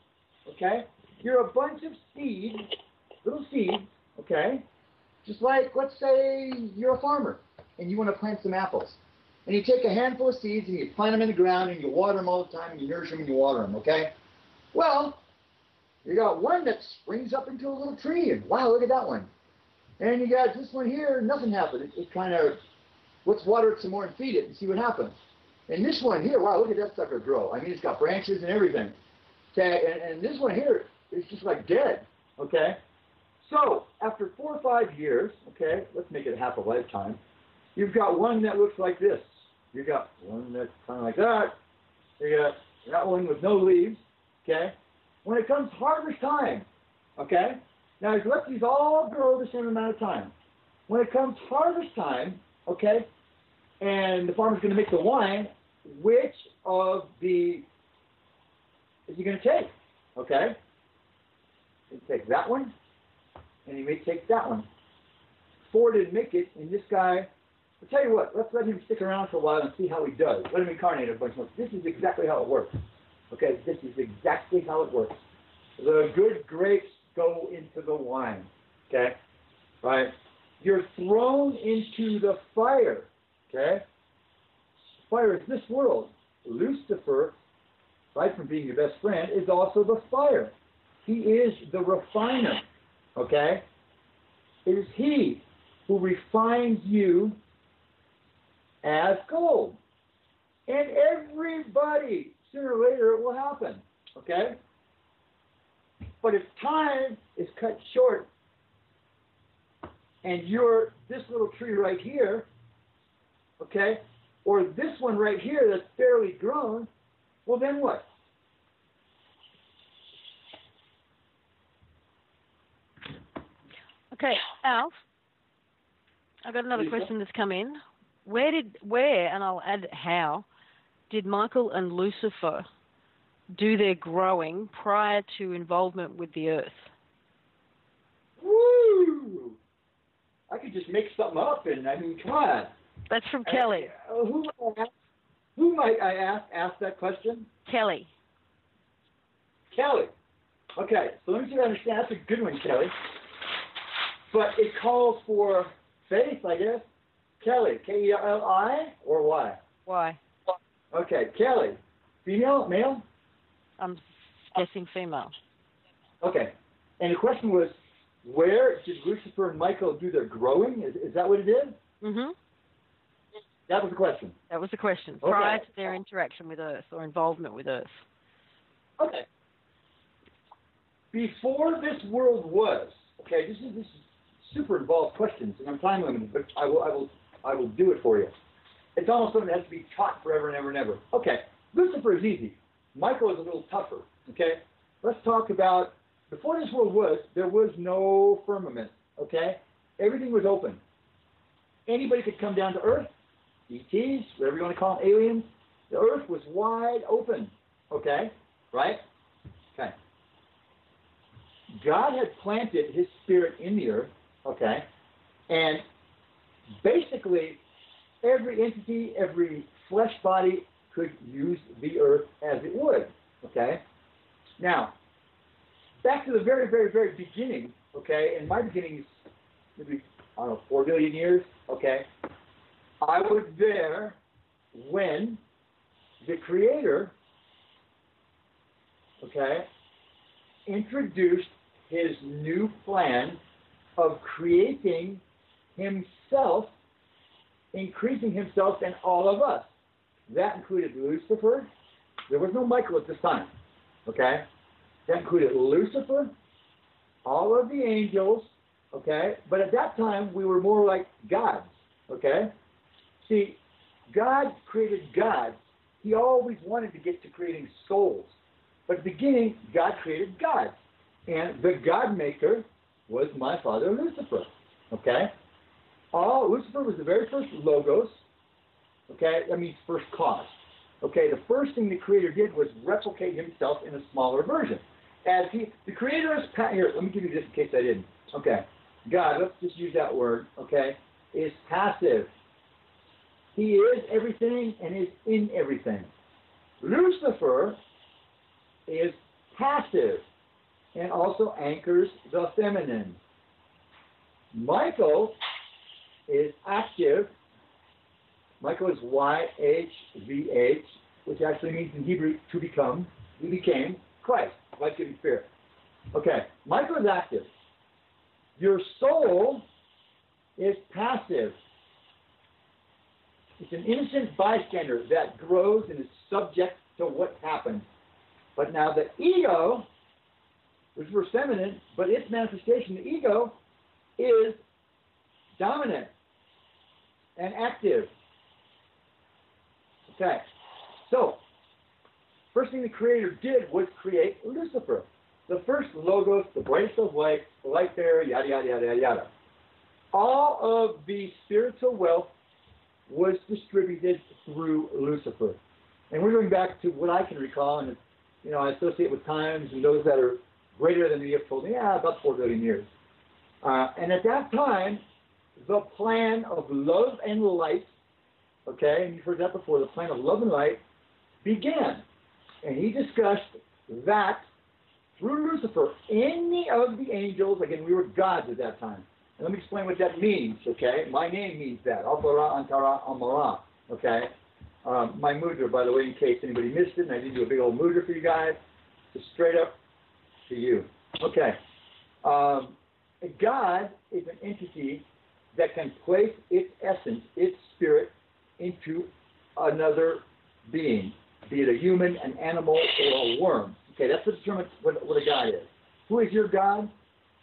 Okay? You're a bunch of seeds, little seeds, okay? Just like, let's say you're a farmer, and you want to plant some apples. And you take a handful of seeds, and you plant them in the ground, and you water them all the time, and you nourish them, and you water them, okay? Well, you got one that springs up into a little tree, and wow, look at that one. And you got this one here, nothing happened. It kind of, let's water it some more and feed it and see what happens. And this one here, wow, look at that sucker grow. I mean, it's got branches and everything. Okay, and this one here is just like dead, okay? So, after 4 or 5 years, okay, let's make it half a lifetime, you've got one that looks like this. You got one that's kind of like that. You got that one with no leaves, okay? When it comes harvest time, okay? Now, he's let these all grow the same amount of time. When it comes harvest time, okay, and the farmer's going to make the wine, which of the is he going to take? Okay? He take that one, and he may take that one. Four didn't make it, and this guy, I'll tell you what, let's let him stick around for a while and see how he does. Let him incarnate a bunch more. This is exactly how it works. Okay? This is exactly how it works. The good grapes go into the wine. Okay? Right? You're thrown into the fire. Okay? Fire is this world. Lucifer, aside from being your best friend, is also the fire. He is the refiner. Okay? It is he who refines you as gold. And everybody, sooner or later, it will happen. Okay? But if time is cut short, and you're this little tree right here, okay, or this one right here that's barely grown, well, then what? Okay, Alf, I've got another question that's come in. Where, and I'll add how, did Michael and Lucifer do their growing prior to involvement with the earth? Woo! I could just make something up, and I mean, come on. That's from Kelly. Who might I ask that question? Kelly. Kelly. Okay, so let me see if I understand. That's a good one, Kelly. But it calls for faith, I guess. Kelly, K-E-L-I or Y? Why? Okay, Kelly. Female, male? I'm guessing female. Okay. And the question was, where did Lucifer and Michael do their growing? Is that what it is? Mm-hmm. That was the question. That was the question. Okay. Prior to their interaction with Earth or involvement with Earth. Okay. Before this world was, okay, this is super involved questions, and I'm time limited, but I will do it for you. It's almost something that has to be taught forever and ever and ever. Okay, Lucifer is easy. Michael is a little tougher. Okay, let's talk about before this world was. There was no firmament. Okay, everything was open. Anybody could come down to Earth. ETs, whatever you want to call them, aliens. The Earth was wide open. Okay, right? Okay. God had planted his spirit in the earth, okay, and basically every entity, every flesh body could use the earth as it would. Okay? Now, back to the very, very, very beginning, okay, and my beginning is maybe, I don't know, 4 billion years, okay? I was there when the Creator, okay, introduced his new plan of creating himself, increasing himself in all of us. That included Lucifer. There was no Michael at this time, okay? That included Lucifer, all of the angels, okay? But at that time, we were more like gods, okay? See, God created gods. He always wanted to get to creating souls. But at the beginning, God created gods. And the God maker was my father Lucifer, okay? Lucifer was the very first logos, okay? That means first cause. Okay, the first thing the Creator did was replicate himself in a smaller version. The Creator is, here, let me give you this in case I didn't. Okay, God, let's just use that word, okay, is passive. He is everything and is in everything. Lucifer is passive and also anchors the feminine. Michael is active. Michael is YHVH, which actually means in Hebrew to become. He became Christ, life-giving spirit. Okay, Michael is active. Your soul is passive. It's an innocent bystander that grows and is subject to what happens. But now the ego, which is feminine, but its manifestation, the ego, is dominant and active. Okay, so first thing the Creator did was create Lucifer, the first logos, the brightest of light, the light bearer, yada, yada, yada, yada. All of the spiritual wealth was distributed through Lucifer. And we're going back to what I can recall, and I associate with times and those that are greater than the have told me, about 4 billion years. And at that time, the plan of love and light, okay, and you've heard that before, the plan of love and light began. And he discussed that through Lucifer, any of the angels, again, we were gods at that time. And let me explain what that means, okay? My name means that, Allfaaraa, okay? My mudra, by the way, in case anybody missed it, and I did do a big old mudra for you guys, just straight up to you. Okay. God is an entity that can place its essence, its spirit, into another being, be it a human, an animal, or a worm. Okay, that's what determines what a God is. Who is your God?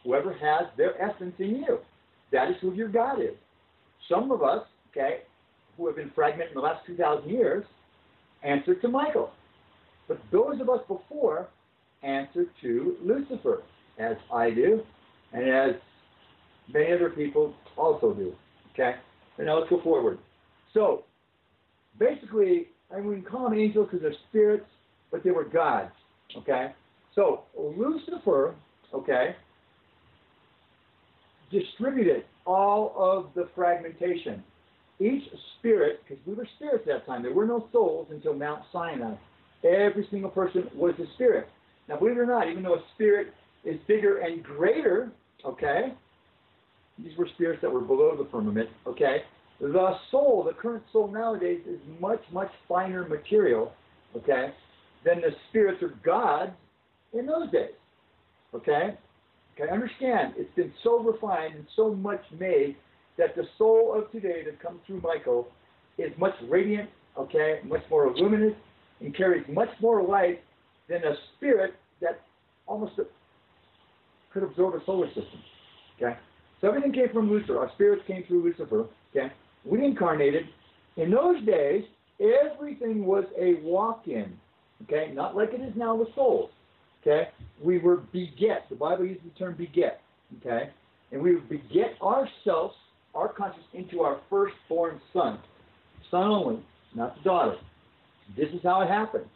Whoever has their essence in you. That is who your God is. Some of us, okay, who have been fragmented in the last 2,000 years, answer to Michael. But those of us before answer to Lucifer, as I do, and as many other people also do. Okay? And now let's go forward. So, basically, we can call them angels because they're spirits, but they were gods. Okay? So, Lucifer, okay, distributed all of the fragmentation. Each spirit, because we were spirits at that time, there were no souls until Mount Sinai. Every single person was a spirit. Now, believe it or not, even though a spirit is bigger and greater, okay, these were spirits that were below the firmament, okay, the soul, the current soul nowadays, is much, much finer material, okay, than the spirits or gods in those days, okay? Okay, understand, it's been so refined and so much made that the soul of today that comes through Michael is much radiant, okay, much more luminous, and carries much more light than a spirit that almost could absorb a solar system, okay? So everything came from Lucifer. Our spirits came through Lucifer, okay? We incarnated. In those days, everything was a walk-in, okay? Not like it is now with souls, okay? We were beget. The Bible uses the term beget, okay? And we would beget ourselves, our conscience, into our firstborn son. Son only, not the daughter. This is how it happened.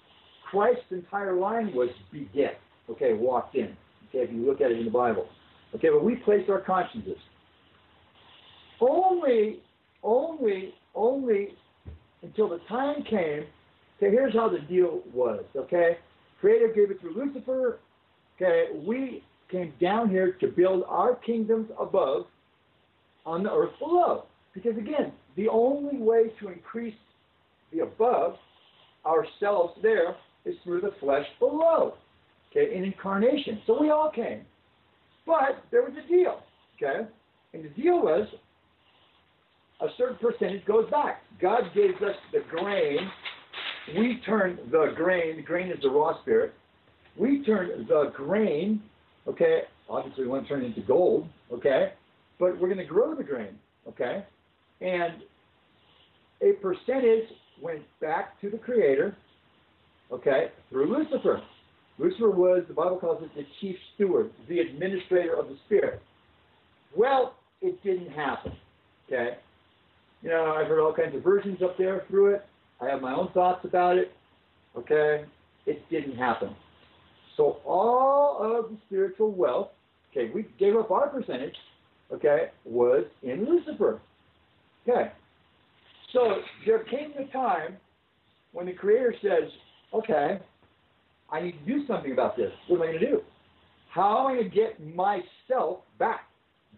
Christ's entire line was beget, okay, walked in, okay, if you look at it in the Bible. Okay, but we placed our consciences. Only until the time came Okay, here's how the deal was, okay? Creator gave it through Lucifer. Okay, we came down here to build our kingdoms above on the earth below. Because again, the only way to increase the above ourselves there is through the flesh below. Okay, in incarnation. So we all came. But there was a deal, okay? And the deal was a certain percentage goes back. God gave us the grain. We turn the grain is the raw spirit. We turn the grain, okay? Obviously we want to turn it into gold, okay? But we're going to grow the grain, okay? And a percentage went back to the Creator, okay, through Lucifer. Lucifer was, the Bible calls it the chief steward, the administrator of the Spirit. Well, it didn't happen, okay? You know, I've heard all kinds of versions up there through it. I have my own thoughts about it, okay? It didn't happen. So all of the spiritual wealth, okay, we gave up our percentage, okay, was in Lucifer. Okay. So there came the time when the Creator says, okay, I need to do something about this. What am I going to do? How am I going to get myself back?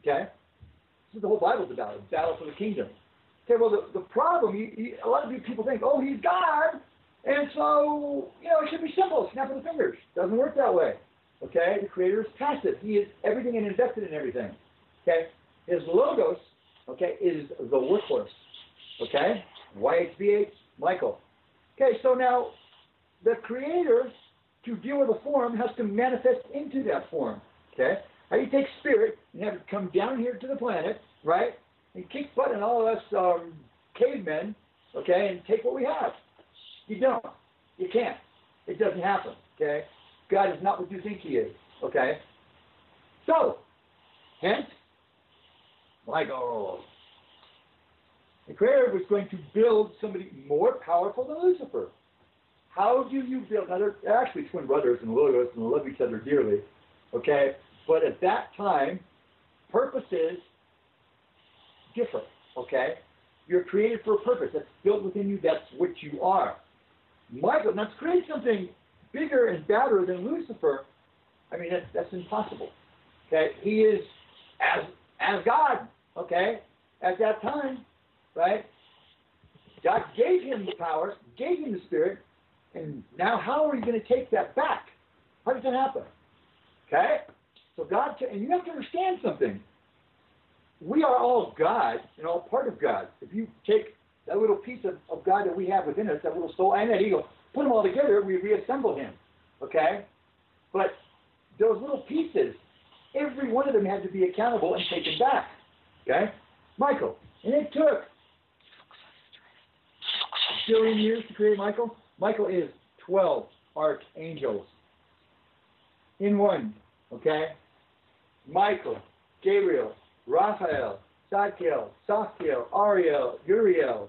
Okay? This is what the whole Bible's about, a battle for the kingdom. Okay, well, the problem, a lot of people think, oh, he's God, and so, you know, it should be simple, snap of the fingers. Doesn't work that way. Okay? The Creator is passive. He is everything and invested in everything. Okay? His logos, okay, is the workhorse. Okay? YHVH, Michael. Okay, so now the Creator, to deal with a form, has to manifest into that form. Okay? How do you take spirit and have it come down here to the planet, right? And kick butt and all of us cavemen, okay, and take what we have. You don't. You can't. It doesn't happen. Okay? God is not what you think He is. Okay? So, hence, Michael. The Creator was going to build somebody more powerful than Lucifer. How do you build? Now, they're actually twin brothers and Logos and they love each other dearly. Okay? But at that time, purposes differ. Okay? You're created for a purpose. That's built within you. That's what you are. Michael, now to create something bigger and badder than Lucifer, I mean, that's impossible. Okay? He is as God. Okay? At that time, right? God gave him the power, gave him the spirit, and now how are you going to take that back? How does that happen? Okay? So God, and you have to understand something. We are all God and all part of God. If you take that little piece of God that we have within us, that little soul and that ego, put them all together, we reassemble him. Okay? But those little pieces, every one of them had to be accountable and taken back. Okay? Michael. And it took a billion years to create Michael. Michael is 12 archangels in one. Okay? Michael, Gabriel, Raphael, Zadkiel, Sophiel, Ariel, Uriel,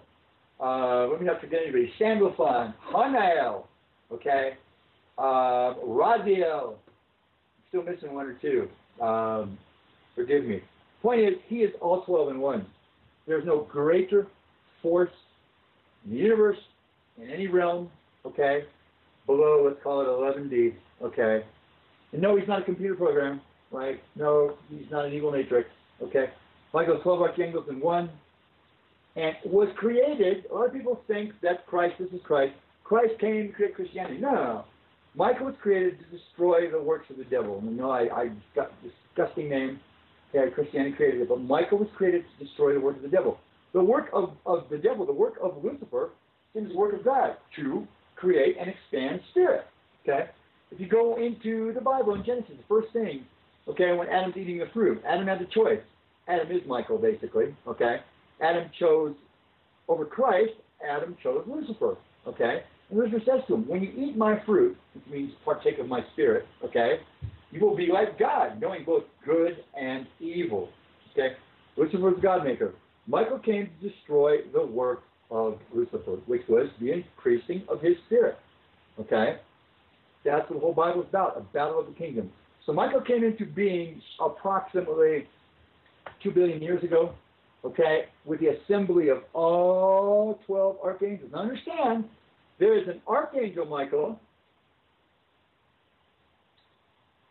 let me not forget anybody, Sandalphon, Hanael, okay? Raziel, still missing one or two. Forgive me. Point is, he is all 12 in one. There's no greater force in the universe, in any realm, okay, below, let's call it 11D, okay? And no, he's not a computer program, right? No, he's not an evil matrix, okay? Michael's 12 archangels in one, and was created, a lot of people think that this is Christ. Christ came to create Christianity. No. Michael was created to destroy the works of the devil. No, I got this disgusting name. Okay, Christianity created it, but Michael was created to destroy the work of the devil. The work of the devil, the work of Lucifer, is the work of God to create and expand spirit. Okay? If you go into the Bible in Genesis, the first thing, okay, when Adam's eating the fruit, Adam had the choice. Adam is Michael, basically. Okay? Adam chose over Christ, Adam chose Lucifer. Okay? And Lucifer says to him, when you eat my fruit, which means partake of my spirit, okay, you will be like God, knowing both good and evil. Okay? Lucifer was God maker. Michael came to destroy the work of Lucifer, which was the increasing of his spirit. Okay? That's what the whole Bible is about, a battle of the kingdom. So Michael came into being approximately 2 billion years ago, okay, with the assembly of all 12 archangels. Now understand, There is an Archangel Michael,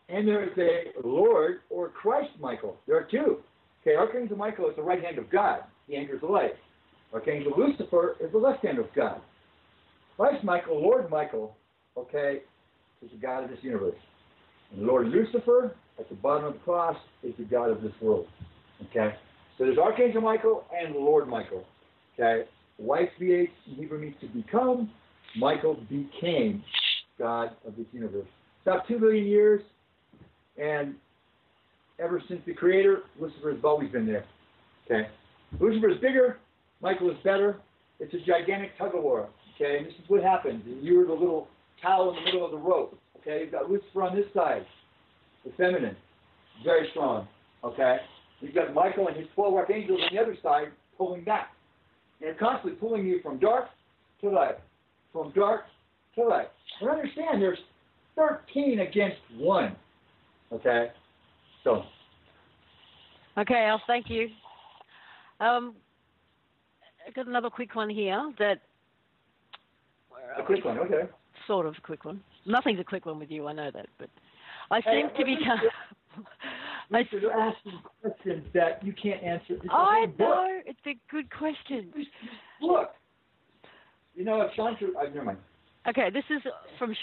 and there is a Lord or Christ Michael. There are two. Okay, Archangel Michael is the right hand of God. He anchors the light. Archangel Lucifer is the left hand of God. Christ Michael, Lord Michael, okay, is the God of this universe. And Lord Lucifer, at the bottom of the cross, is the God of this world. Okay? So there's Archangel Michael and Lord Michael. Okay? YHVH in Hebrew means to become. Michael became God of this universe. About 2 billion years, and ever since the Creator, Lucifer has always been there. Okay? Lucifer is bigger, Michael is better. It's a gigantic tug of war. Okay? And this is what happens. You're the little towel in the middle of the rope. Okay? You've got Lucifer on this side, the feminine, very strong. Okay? You've got Michael and his 12 archangels on the other side pulling back. And they're constantly pulling you from dark to light. From dark to light. And understand, there's 13 against 1. Okay? So. Okay, Al, thank you. I've got another quick one here that... A quick one, okay. Sort of a quick one. Nothing's a quick one with you, I know that, but I seem to be... You're asking questions that you can't answer. I know, it's a good question. Look. You know, if Shawn... never mind. Okay, this is from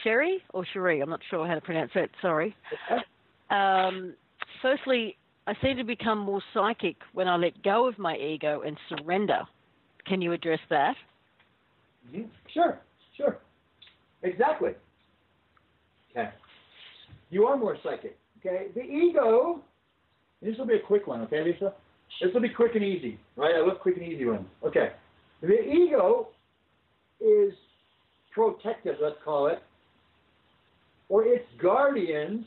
Sherry, or Cherie, I'm not sure how to pronounce it, sorry. Firstly, I seem to become more psychic when I let go of my ego and surrender. Can you address that? Mm-hmm. Sure. Exactly. Okay. You are more psychic. Okay. The ego, this will be a quick one, okay, Lisa? This will be quick and easy, right? I love quick and easy ones. Okay. The ego is protective, let's call it, or its guardians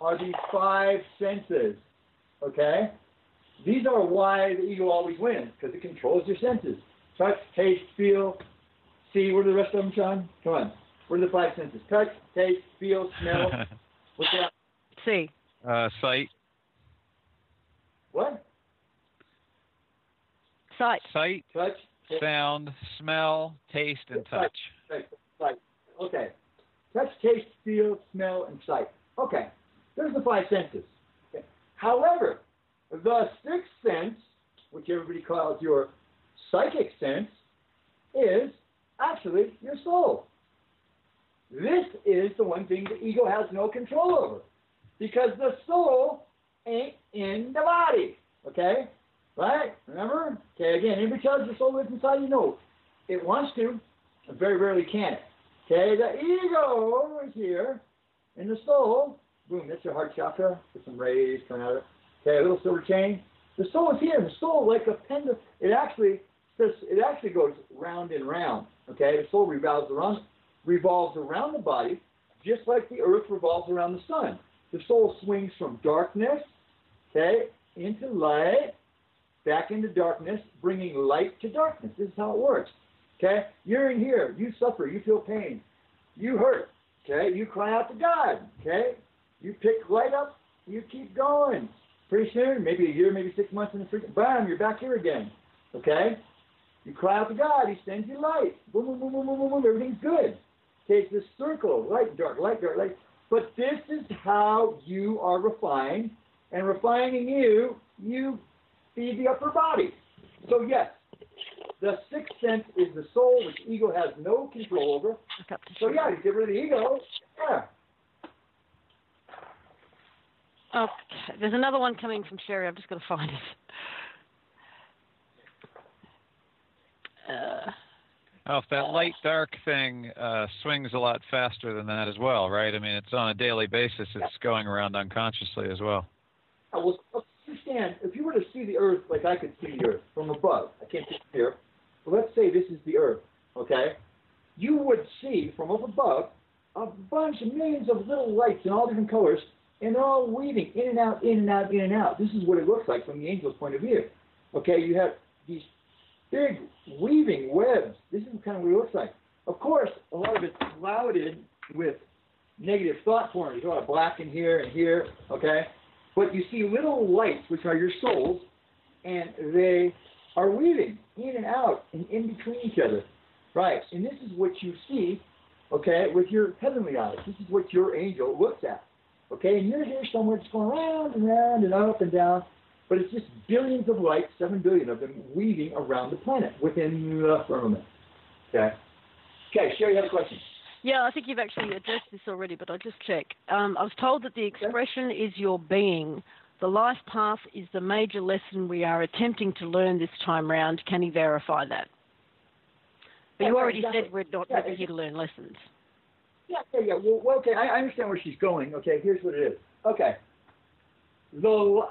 are these 5 senses, okay? These are why the ego always wins, because it controls your senses. Touch, taste, feel, see. What are the rest of them, Shawn? Come on. What are the 5 senses? Touch, taste, feel, smell. What's that? See. Sight. What? Sight. Sight, touch, sound, smell, taste, and touch. Sight. Okay. Touch, taste, feel, smell, and sight. Okay. There's the 5 senses. Okay. However, the 6th sense, which everybody calls your psychic sense, is actually your soul. This is the one thing the ego has no control over, because the soul ain't in the body. Okay? Right? Remember? Okay, again, anybody tells you the soul lives inside you? No. It wants to, but very rarely can it. Okay? The ego is here, and the soul, boom, that's your heart chakra. Get some rays coming out of it. Okay, a little silver chain. The soul is here, and the soul, like a pendulum, it actually goes round and round. Okay? The soul revolves around the body, just like the earth revolves around the sun. The soul swings from darkness, okay, into light, back into darkness, bringing light to darkness. This is how it works. Okay? You're in here. You suffer. You feel pain. You hurt. Okay? You cry out to God. Okay? You pick light up. You keep going. Pretty soon, maybe a year, maybe 6 months in the freaking, bam, you're back here again. Okay? You cry out to God. He sends you light. Boom, boom, boom, boom, boom, boom, boom. Everything's good. Okay? It's this circle. Light, dark, light, dark, light. But this is how you are refined. And refining you feed the upper body. So yes, the 6th sense is the soul, which ego has no control over. So yeah, you get rid of the ego. Yeah. Okay, there's another one coming from Sherry. I've just got to find it. If that light-dark thing swings a lot faster than that as well, right? I mean, it's on a daily basis. It's going around unconsciously as well. Well, understand, if you were to see the earth like I could see the earth from above, I can't see the earth, but let's say this is the earth, okay? You would see from up above a bunch of millions of little lights in all different colors, and they're all weaving in and out, in and out, in and out. This is what it looks like from the angel's point of view. Okay, you have these big weaving webs. This is kind of what it looks like. Of course, a lot of it's clouded with negative thought forms. There's a lot of black in here and here, okay? But you see little lights, which are your souls, and they are weaving in and out and in between each other. Right. And this is what you see, okay, with your heavenly eyes. This is what your angel looks at. Okay, and you're here somewhere just going round and round and up and down, but it's just billions of lights, 7 billion of them, weaving around the planet within the firmament. Okay. Okay, Sherry, you have a question. Yeah, I think you've actually addressed this already, but I'll just check. I was told that the expression is your being. The life path is the major lesson we are attempting to learn this time round. Can you verify that? But you already said we're not really here to learn lessons. Yeah. Well, okay, I understand where she's going. Okay, here's what it is. Okay. The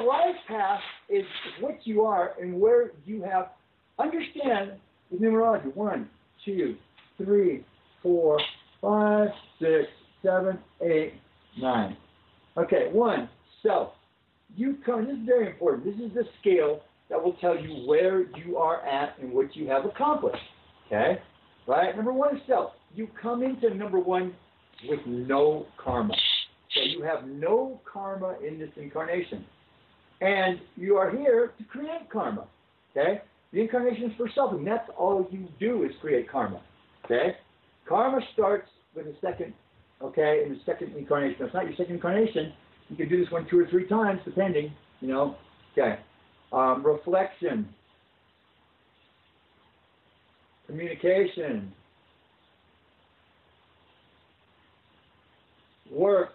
life path is what you are and where you have. Understand the numerology. 1, 2, 3, 4, 5, 6, 7, 8, 9. Okay, 1, self. You come. This is very important. This is the scale that will tell you where you are at and what you have accomplished. Okay, right. Number 1 is self. You come into number 1 with no karma. So you have no karma in this incarnation. And you are here to create karma. Okay? The incarnation is for self, and that's all you do is create karma. Okay? Karma starts with the second, okay, in the second incarnation. Now, it's not your second incarnation. You can do this 1, 2, or 3 times, depending, you know. Okay. Reflection. Communication. Work,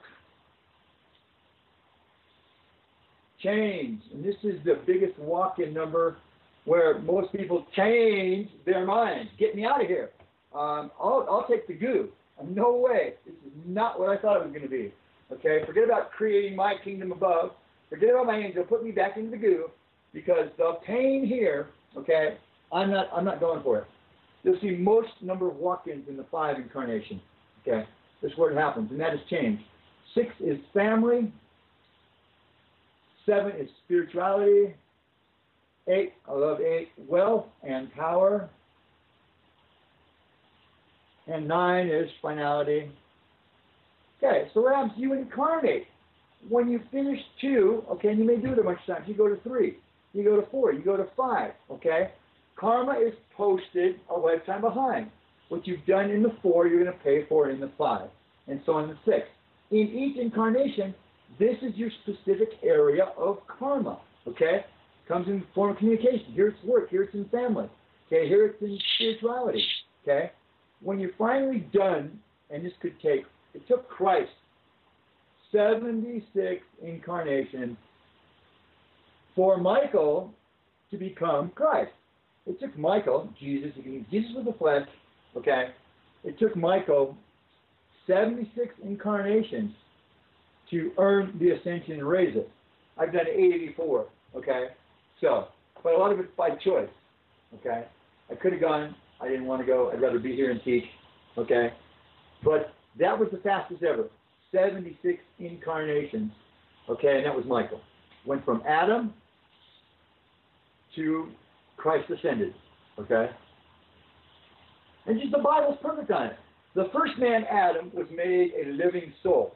change, and this is the biggest walk-in number where most people change their minds. Get me out of here. I'll take the goo. No way. This is not what I thought it was going to be. Okay, forget about creating my kingdom above. Forget about my angel. Put me back into the goo, because the pain here. Okay, I'm not going for it. You'll see most number of walk-ins in the 5 incarnation. Okay. This is where it happens, and that has changed. 6 is family. 7 is spirituality. 8, I love 8, wealth and power. And 9 is finality. Okay, so what happens? You incarnate. When you finish 2, okay, and you may do it a bunch of times, you go to 3, you go to 4, you go to 5, okay? Karma is posted a lifetime behind. What you've done in the 4, you're going to pay for in the 5, and so on in the 6. In each incarnation, this is your specific area of karma, okay? Comes in the form of communication. Here it's work. Here it's in family. Okay, here it's in spirituality, okay? When you're finally done, and this could take, it took Christ 76 incarnations for Michael to become Christ. It took Michael, Jesus with the flesh, okay? It took Michael 76 incarnations to earn the ascension and raise it. I've done 84, okay? So, but a lot of it's by choice, okay? I could have gone. I didn't want to go. I'd rather be here and teach, okay? But that was the fastest ever, 76 incarnations, okay? And that was Michael. Went from Adam to Christ ascended, okay? And just the Bible's perfect on it. The first man, Adam, was made a living soul.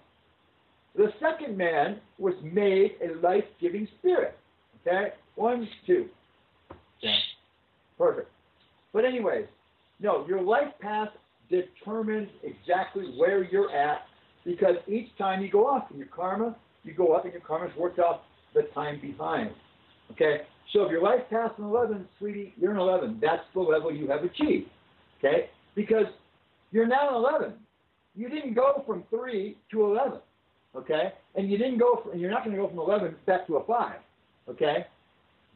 The second man was made a life-giving spirit. Okay? 1, 2. Okay. Perfect. But anyways, no, your life path determines exactly where you're at, because each time you go off in your karma, you go up and your karma's worked off the time behind. Okay? So if your life path's an 11, sweetie, you're an 11. That's the level you have achieved. Okay? Because you're now an 11. You didn't go from 3 to 11. Okay? And you didn't go from, you're not going to go from 11 back to a 5. Okay?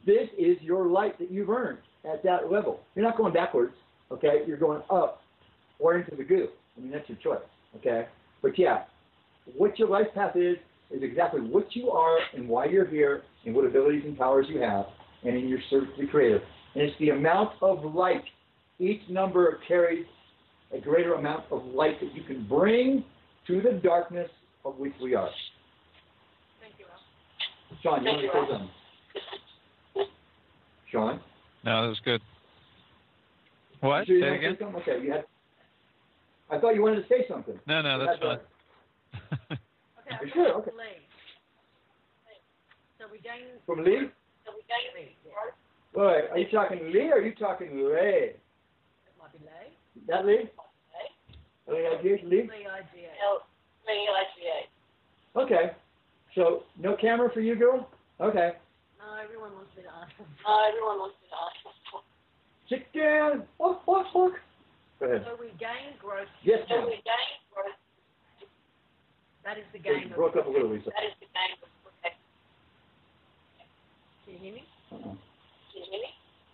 This is your light that you've earned at that level. You're not going backwards. Okay? You're going up or into the goo. I mean, that's your choice. Okay? But yeah, what your life path is exactly what you are and why you're here and what abilities and powers you have and in your service to the Creator. And it's the amount of light. Each number carries a greater amount of light that you can bring to the darkness of which we are. Thank you, Al. Shawn, you want to say something? Shawn? No, that was good. What? Sure, say again? Okay, you had. I thought you wanted to say something. No, that's fine. Okay, sure, okay. Lee. So we gain. From Lee? Wait, are you talking Lee or are you talking Ray? It might be Lay. Is that Lee? L-E-I-G-H, Lee? L-E-I-G-H. Okay. So, no camera for you, girl? Okay. No, everyone wants me to ask them. Chicken! Walk. Go ahead. So we gain growth. Yes, ma'am. That is the game. It broke up a little, Lisa. Can you hear me? Uh-uh.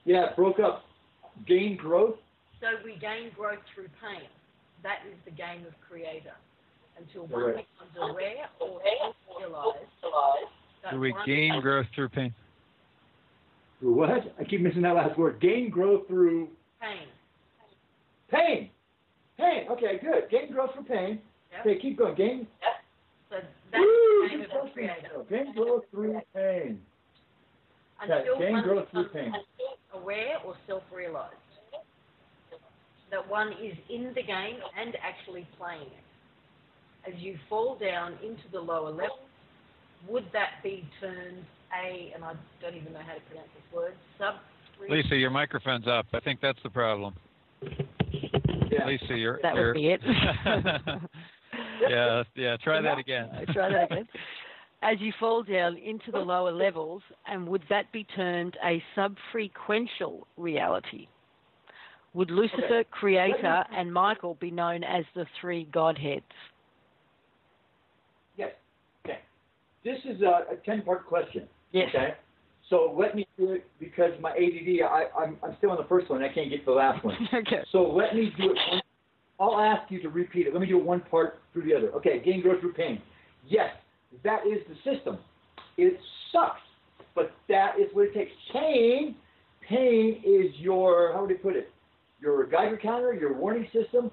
Yeah, it broke up. Gain growth? So we gain growth through pain. That is the game of creator. Until one becomes aware or realized. Do we gain growth through pain? Through what? I keep missing that last word. Gain growth through... Pain. Pain! Okay, good. Gain growth through pain. Yep. Okay, keep going. Gain... So that's the game of the creator. Gain growth through pain. Until gain one growth through becomes pain. aware or self-realized. That one is in the game and actually playing it. As you fall down into the lower levels, would that be turned and I don't even know how to pronounce this word, Lisa, your microphone's up. I think that's the problem. Yeah. Lisa, that would be it. yeah, try that again. Try that again. As you fall down into the lower levels, and would that be termed a sub-frequential reality? Would Lucifer, Creator, and Michael be known as the three Godheads? Yes. Okay. This is a 10-part question. Yes. Okay. So let me do it because my ADD. I'm still on the first one. I can't get to the last one. Okay. So let me do it. I'll ask you to repeat it. Let me do it one part through the other. Okay. Gain growth through pain. Yes, that is the system. It sucks, but that is what it takes. Pain is your, how would I put it? Your Geiger counter, your warning system.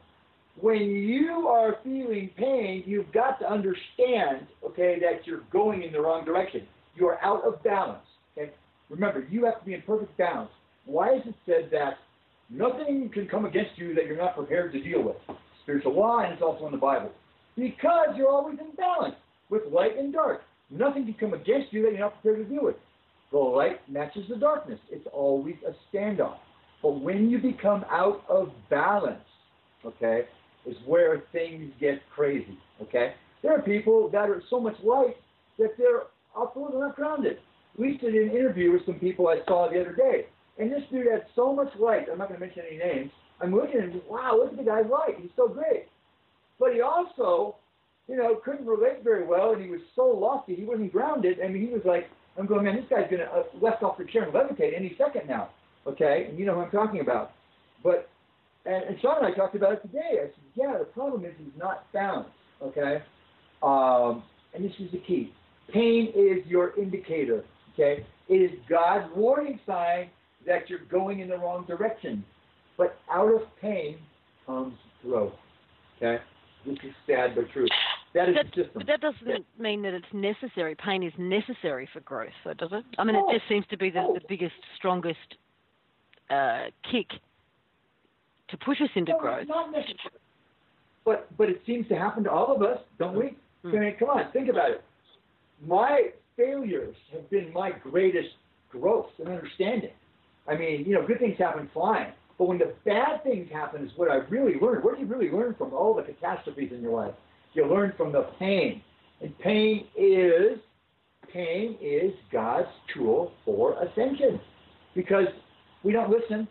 When you are feeling pain, you've got to understand, okay, that you're going in the wrong direction. You are out of balance. Okay? Remember, you have to be in perfect balance. Why is it said that nothing can come against you that you're not prepared to deal with? Spiritual law, and it's also in the Bible. Because you're always in balance with light and dark. Nothing can come against you that you're not prepared to deal with. The light matches the darkness. It's always a standoff. But when you become out of balance, okay, is where things get crazy, okay? There are people that are so much light that they're absolutely not grounded. We did an interview with some people I saw the other day, and this dude had so much light. I'm not going to mention any names. I'm looking at him, wow, look at the guy's light. He's so great. But he also, couldn't relate very well, and he was so lofty, he wasn't grounded. I mean, he was like, I'm going, man, this guy's going to left off the chair and levitate any second now, okay? And you know who I'm talking about. But, and Shawn and I talked about it today. I said, yeah, the problem is he's not balanced, okay? And this is the key. Pain is your indicator, okay? It is God's warning sign that you're going in the wrong direction. But out of pain comes growth, okay? This is sad but true. That is the system. But that doesn't mean that it's necessary. Pain is necessary for growth, so does it? I mean, it just seems to be the biggest, strongest kick to push us into growth. Not necessary. But it seems to happen to all of us, don't we? I mean, come on, think about it. My failures have been my greatest growth and understanding. I mean, good things happen fine. But when the bad things happen is what I really learned. What do you really learn from all the catastrophes in your life? You learn from the pain. And pain is God's tool for ascension. Because we don't listen,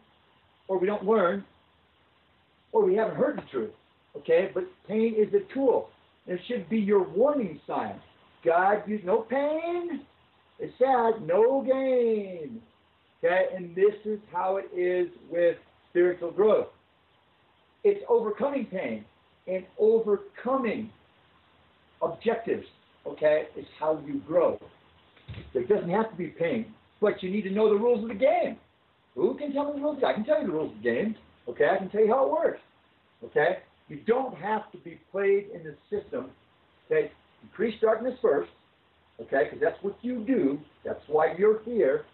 or we don't learn, or we haven't heard the truth. Okay? But pain is a tool. And it should be your warning sign. God used no pain. It's sad, no gain. Okay? And this is how it is with spiritual growth. It's overcoming pain and overcoming objectives, okay, is how you grow. There doesn't have to be pain, but you need to know the rules of the game. Who can tell me the rules? I can tell you the rules of the game, okay? I can tell you how it works, okay? You don't have to be played in the system. Okay, increase darkness first, okay, because that's what you do. That's why you're here.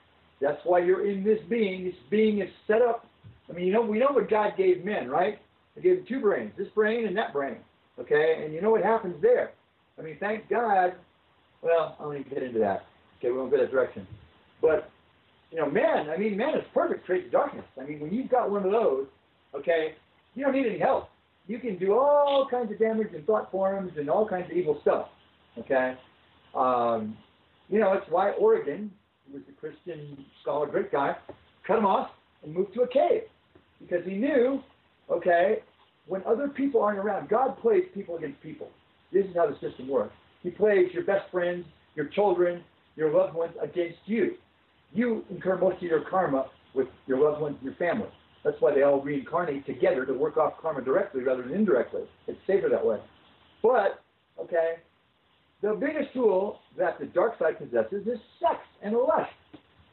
That's why you're in this being. This being is set up. I mean, we know what God gave men, right? He gave them two brains, this brain and that brain, okay? And you know what happens there. I mean, thank God. Well, I don't even get into that. Okay, we won't go that direction. But man is perfect, creates darkness. I mean, when you've got one of those, okay, you don't need any help. You can do all kinds of damage in thought forms and all kinds of evil stuff, okay? It's why Oregon, who was a Christian scholar, great guy, cut him off and moved to a cave because he knew, okay, when other people aren't around, God plays people against people. This is how the system works. He plays your best friends, your children, your loved ones against you. You incur most of your karma with your loved ones and your family. That's why they all reincarnate together to work off karma directly rather than indirectly. It's safer that way. But, okay, the biggest tool that the dark side possesses is sex and lust.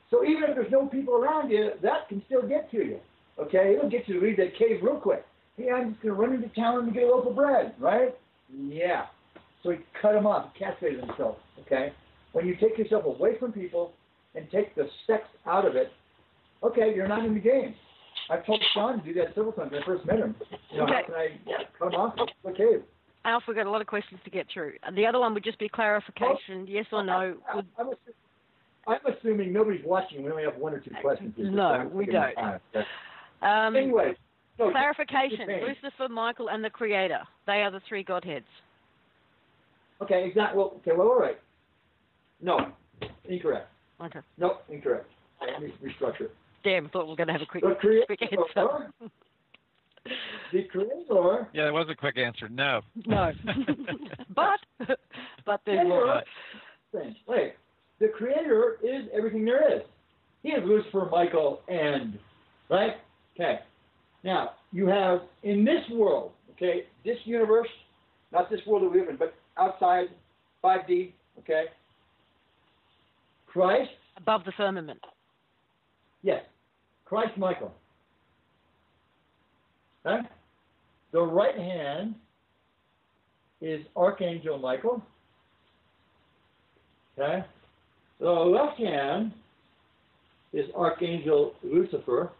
So even if there's no people around you, that can still get to you. Okay, it'll get you to leave that cave real quick. Hey, I'm just going to run into town and get a loaf of bread, right? Yeah. So he cut him off, he castrated himself, okay? When you take yourself away from people and take the sex out of it, okay, you're not in the game. I've told Shawn to do that several times when I first met him. How can I cut him off? Okay. Alf, we've got a lot of questions to get through. The other one would just be clarification, yes or no. I'm assuming nobody's watching. We only have one or two questions. No, we don't. Anyway. So clarification, Lucifer, Michael, and the Creator. They are the three Godheads. Okay, exactly. Well, all right. No, incorrect. Okay. No, incorrect. Let me restructure. Damn, I thought we were going to have a quick answer. The Creator. Yeah, that was a quick answer. No. No. but there's more. Wait, the Creator is everything there is. He is Lucifer, Michael, and right. Okay. Now you have in this world, okay, this universe, not this world that we live in, but outside, 5D, okay. Christ above the firmament. Yes, Christ, Michael. Okay? The right hand is Archangel Michael. Okay? The left hand is Archangel Lucifer.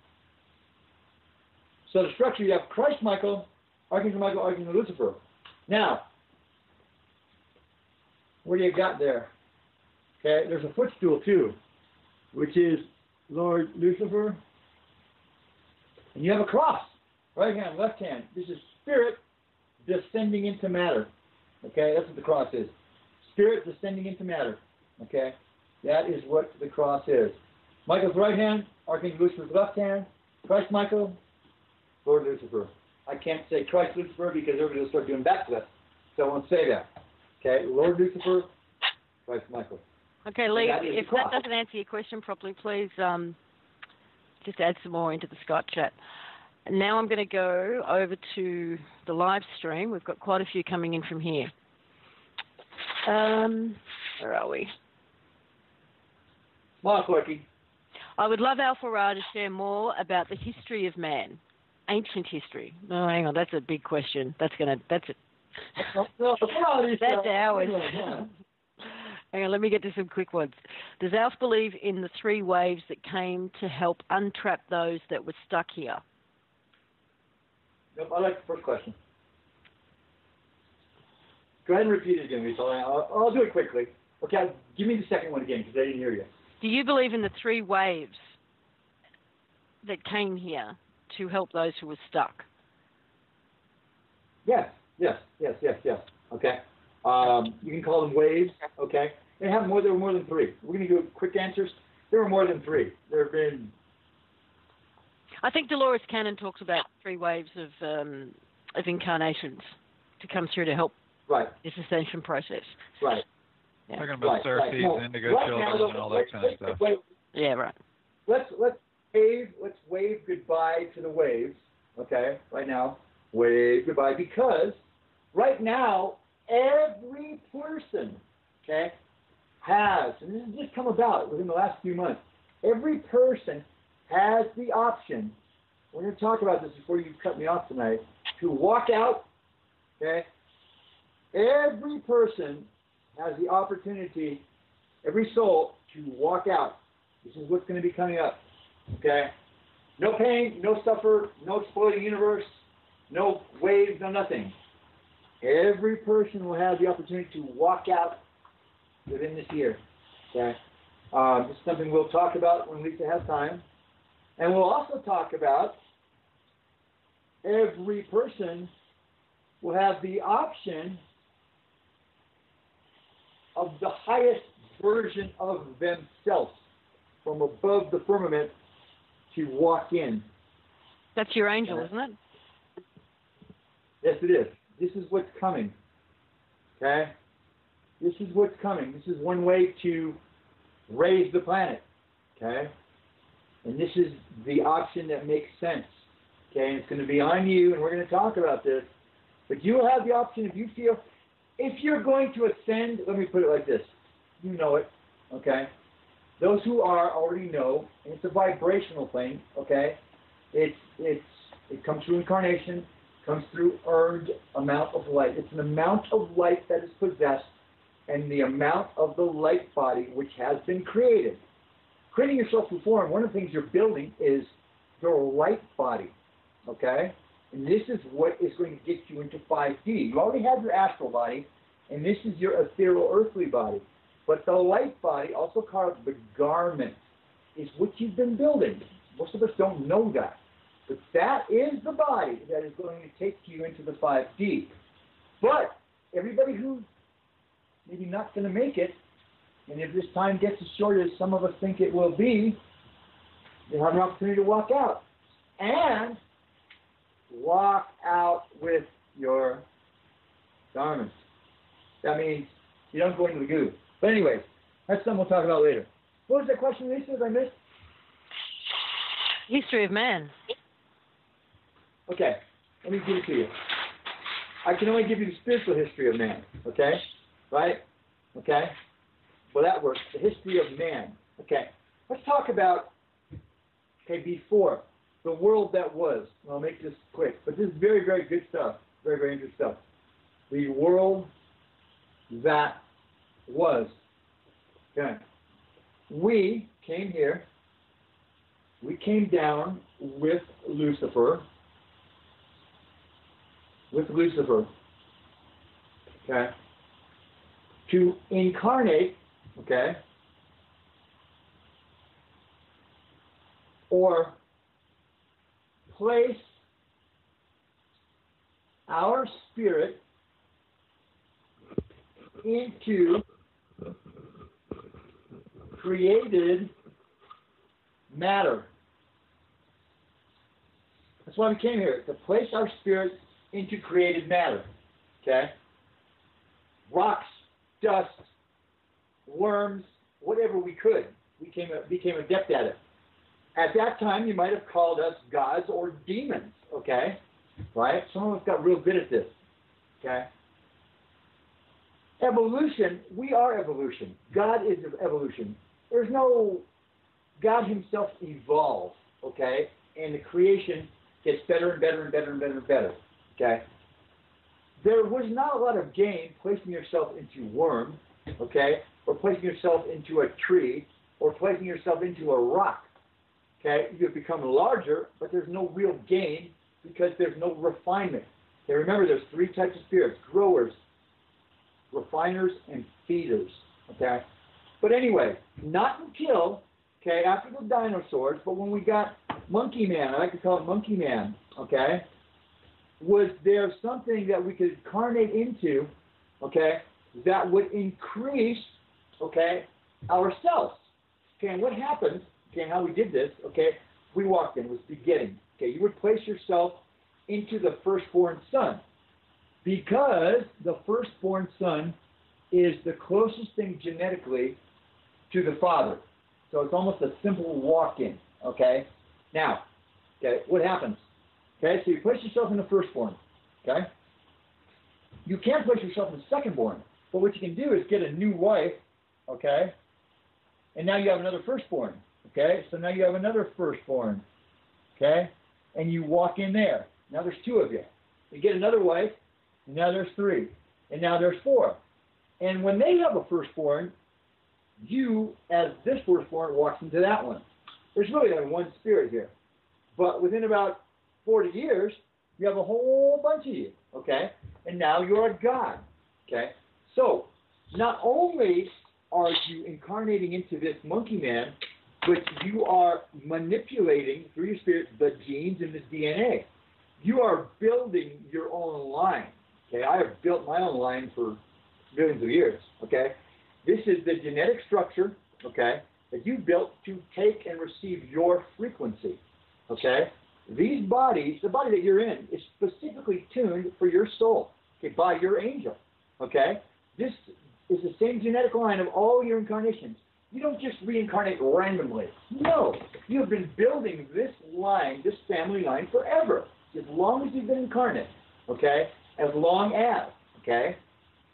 So the structure, you have Christ, Michael, Archangel Lucifer. Now, what do you got there? Okay, there's a footstool too, which is Lord Lucifer. And you have a cross. Right hand, left hand. This is spirit descending into matter. Okay, that's what the cross is. Spirit descending into matter. Okay, that is what the cross is. Michael's right hand, Archangel Lucifer's left hand. Christ Michael, Lord Lucifer. I can't say Christ Lucifer because everybody will start doing backflips. So I won't say that. Okay, Lord Lucifer, Christ Michael. Okay, Lee, if that doesn't answer your question properly, please just add some more into the Skype chat. Now I'm going to go over to the live stream. We've got quite a few coming in from here. Where are we? Smile, Corky. I would love Allfaaraa to share more about the history of man, ancient history. No, hang on, that's a big question. That's it. That's ours. Hang on, let me get to some quick ones. Does Alf believe in the three waves that came to help untrap those that were stuck here? Nope, I like the first question. Go ahead and repeat it again, Lisa. I'll do it quickly. Okay, give me the second one again because I didn't hear you. Do you believe in the three waves that came here to help those who were stuck? Yes. Okay. You can call them waves. Okay. There were more than three. We're going to do quick answers. There were more than three. There have been. I think Dolores Cannon talks about three waves of incarnations to come through to help this ascension process. Right. Yeah. Talking about Cersei's indigo children and all that kind of stuff. Yeah, right. Let's wave goodbye to the waves. Okay, right now, wave goodbye because right now every person, okay, has, and this has just come about within the last few months. Every person has the option. We're going to talk about this before you cut me off tonight. To walk out. Okay. Every person has the opportunity, every soul, to walk out. This is what's going to be coming up. Okay? No pain, no suffer, no exploding universe, no waves, no nothing. Every person will have the opportunity to walk out within this year. Okay? This is something we'll talk about when Lisa has time. And we'll also talk about every person will have the option of the highest version of themselves from above the firmament to walk in. That's your angel, isn't it? Yes, it is. This is what's coming. Okay? This is what's coming. This is one way to raise the planet. Okay? And this is the option that makes sense. Okay? And it's going to be on you, and we're going to talk about this. But you will have the option if you feel, if you're going to ascend, let me put it like this. You know it. Okay? Those who are already know, and it's a vibrational thing. Okay? It comes through incarnation, comes through earned amount of light. It's an amount of light that is possessed, and the amount of the light body which has been created. Creating yourself through form, one of the things you're building is your light body, okay? And this is what is going to get you into 5D. You already have your astral body, and this is your ethereal earthly body. But the light body, also called the garment, is what you've been building. Most of us don't know that. But that is the body that is going to take you into the 5D. But everybody who's maybe not going to make it, and if this time gets as short as some of us think it will be, you'll have an opportunity to walk out. And walk out with your garments. That means you don't go into the goo. But anyways, that's something we'll talk about later. What was that question, Lisa, that I missed? History of man. Okay, let me give it to you. I can only give you the spiritual history of man, okay? Right? Okay? Well, that works. The history of man. Okay, let's talk about, okay, before, the world that was. I'll make this quick, but this is very, very good stuff. Very, very interesting stuff. The world that was. Okay. We came here. We came down with Lucifer. Okay, to incarnate, okay, or place our spirit into created matter. That's why we came here, to place our spirit into created matter. Okay? Rocks, dust, worms, whatever we could. We became adept at it. At that time, you might have called us gods or demons. Okay? Right? Some of us got real good at this. Okay? Evolution, we are evolution. God is evolution. There's no, God himself evolves. Okay? And the creation gets better and better and better and better and better. Okay? There was not a lot of gain placing yourself into worm, okay, or placing yourself into a tree, or placing yourself into a rock. Okay? You've become larger, but there's no real gain because there's no refinement. Okay, remember, there's three types of spirits: growers, refiners, and feeders. Okay? But anyway, not until, okay, after the dinosaurs, but when we got Monkey Man, I like to call it Monkey Man, okay, was there something that we could incarnate into, okay, that would increase, okay, ourselves. Okay, and what happens, okay, and how we did this, okay, we walked in, was begetting. Okay, you would place yourself into the firstborn son, because the firstborn son is the closest thing genetically to the father. So it's almost a simple walk-in, okay? Now, okay, what happens? Okay, so you place yourself in the firstborn, okay? You can place yourself in the secondborn, but what you can do is get a new wife, okay? And now you have another firstborn, okay? So now you have another firstborn, okay? And you walk in there. Now there's two of you. You get another wife, and now there's three. And now there's four. And when they have a firstborn, you, as this firstborn, walks into that one. There's really only one spirit here. But within about 40 years, you have a whole bunch of you, okay? And now you're a god, okay? So, not only are you incarnating into this monkey man, but you are manipulating through your spirit the genes and the DNA. You are building your own line. Okay, I have built my own line for millions of years. Okay, this is the genetic structure. Okay, that you built to take and receive your frequency. Okay, these bodies, the body that you're in, is specifically tuned for your soul. Okay, by your angel. Okay, this is the same genetic line of all your incarnations. You don't just reincarnate randomly. No, you have been building this line, this family line, forever, as long as you've been incarnate. Okay, as long as. Okay,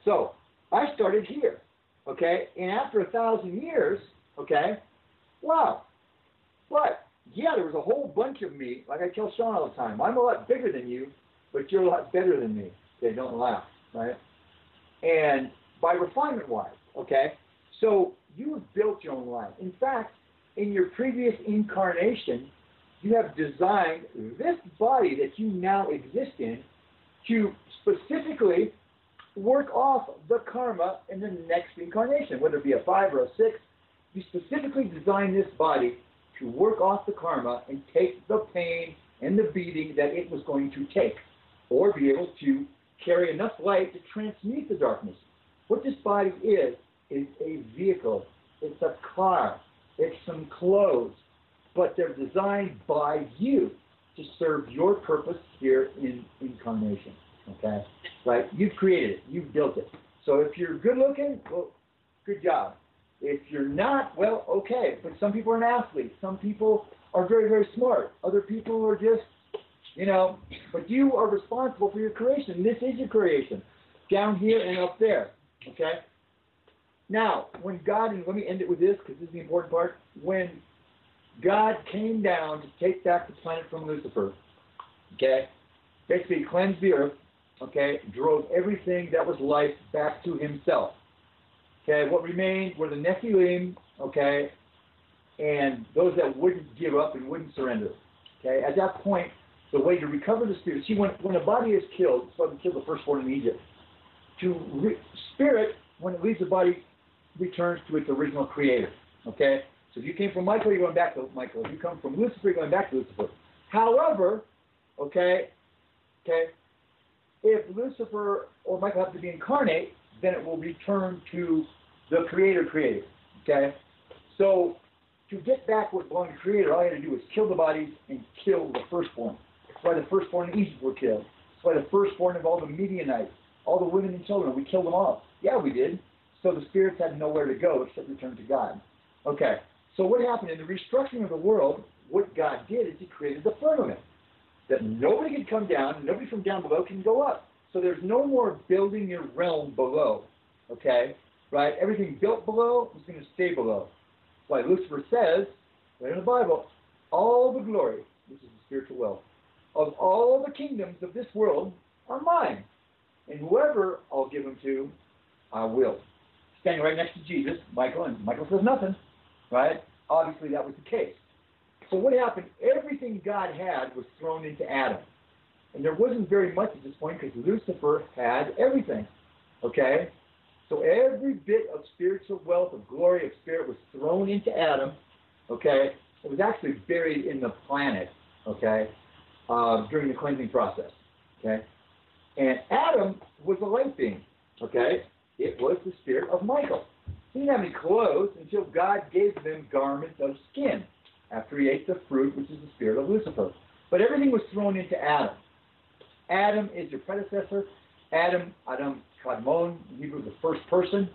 so I started here. Okay, and after 1,000 years, okay, wow, but yeah, there was a whole bunch of me. Like I tell Shawn all the time, I'm a lot bigger than you, but you're a lot better than me. Okay, don't laugh, right? And by refinement-wise, okay, so you have built your own line. In fact, in your previous incarnation, you have designed this body that you now exist in to specifically work off the karma in the next incarnation, whether it be a 5 or a 6. You specifically designed this body to work off the karma and take the pain and the beating that it was going to take, or be able to carry enough light to transmute the darkness. What this body is a vehicle. It's a car. It's some clothes. But they're designed by you to serve your purpose here in incarnation. Okay? Right? You've created it. You've built it. So if you're good looking, well, good job. If you're not, well, okay. But some people are an athlete. Some people are very, very smart. Other people are just, but you are responsible for your creation. This is your creation, down here and up there. Okay? Now, when God, and let me end it with this because this is the important part, when God came down to take back the planet from Lucifer, okay, basically cleansed the earth, okay, drove everything that was life back to himself. Okay, what remained were the Nephilim, okay, and those that wouldn't give up and wouldn't surrender. Okay, at that point, the way to recover the spirit, see, when a body is killed, it's like we killed the firstborn in Egypt. Spirit, when it leaves the body, returns to its original creator. Okay? So if you came from Michael, you're going back to Michael. If you come from Lucifer, you're going back to Lucifer. However, okay, if Lucifer or Michael have to be incarnate, then it will return to the creator. Okay? So to get back what belonged to the creator, all you had to do was kill the bodies and kill the firstborn. That's why the firstborn in Egypt were killed. That's why the firstborn of all the Midianites, all the women and children, we killed them all. Yeah, we did. So the spirits had nowhere to go except return to God. Okay, so what happened in the restructuring of the world, what God did is he created the firmament, that nobody can come down, nobody from down below can go up. So there's no more building your realm below, okay, right? Everything built below is going to stay below. That's why Lucifer says, right in the Bible, all the glory, this is the spiritual wealth, of all the kingdoms of this world are mine. And whoever I'll give them to, I will. Standing right next to Jesus, Michael, and Michael says nothing, right? Obviously that was the case. So what happened? Everything God had was thrown into Adam. And there wasn't very much at this point because Lucifer had everything, okay? So every bit of spiritual wealth, of glory, of spirit was thrown into Adam, okay? It was actually buried in the planet, okay, during the cleansing process, okay? And Adam was a light being, okay? It was the spirit of Michael. He didn't have any clothes until God gave them garments of skin after he ate the fruit, which is the spirit of Lucifer. But everything was thrown into Adam. Adam is your predecessor. Adam Kadmon, in Hebrew, the first person,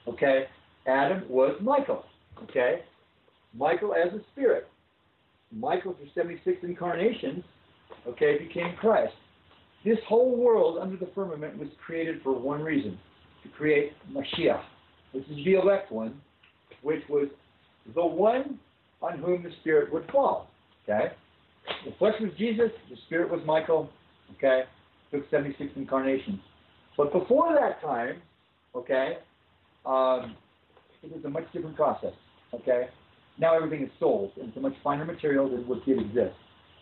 okay? Adam was Michael, okay? Michael as a spirit. Michael, through 76 incarnations, okay, became Christ. This whole world under the firmament was created for one reason, to create Mashiach. This is the elect one, which was the one on whom the Spirit would fall. Okay? The flesh was Jesus, the Spirit was Michael. Okay? Took 76 incarnations. But before that time, okay, it was a much different process. Okay? Now everything is souls, and it's a much finer material than what did exist.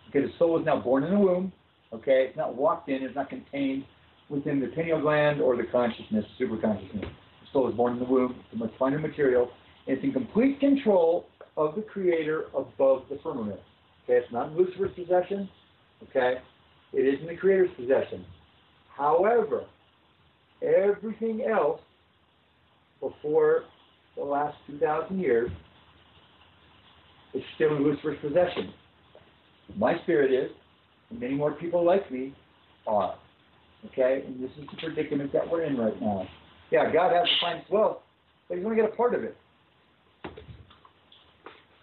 Okay, the soul is now born in the womb. Okay, it's not walked in, it's not contained within the pineal gland or the consciousness, superconsciousness. The soul is born in the womb. It's a much finer material. And it's in complete control of the Creator above the firmament. Okay, it's not in Lucifer's possession. Okay, it is in the Creator's possession. However, everything else before the last 2,000 years is still in Lucifer's possession. My spirit is, and many more people like me are. Okay, and this is the predicament that we're in right now. Yeah, God has the finest wealth, but He's going to get a part of it.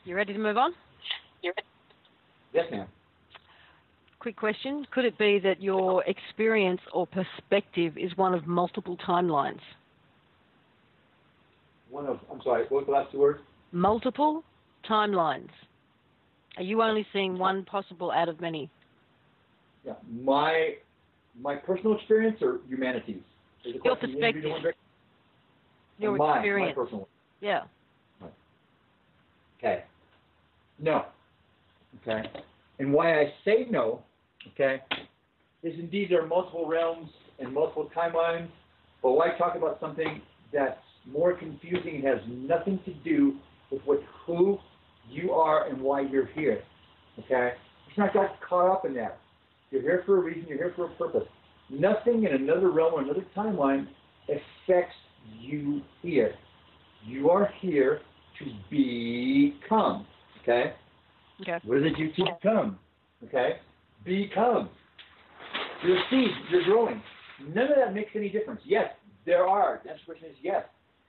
You ready to move on? Yes, ma'am. Quick question. Could it be that your experience or perspective is one of multiple timelines? I'm sorry, what were the last two words? Multiple timelines. Are you only seeing one possible out of many? Yeah, my personal experience or humanity's? Your perspective. Your experience. My personal one. Yeah. Okay. No. Okay. And why I say no, okay, is indeed there are multiple realms and multiple timelines, but why talk about something that's more confusing and has nothing to do with who you are and why you're here, okay? Let's not get caught up in that. You're here for a reason, you're here for a purpose. Nothing in another realm or another timeline affects you here. You are here to become, okay? Okay. What is it you to become? Okay? Become. You're a seed. You're growing. None of that makes any difference. Yes, there are. The answer to the question is yes.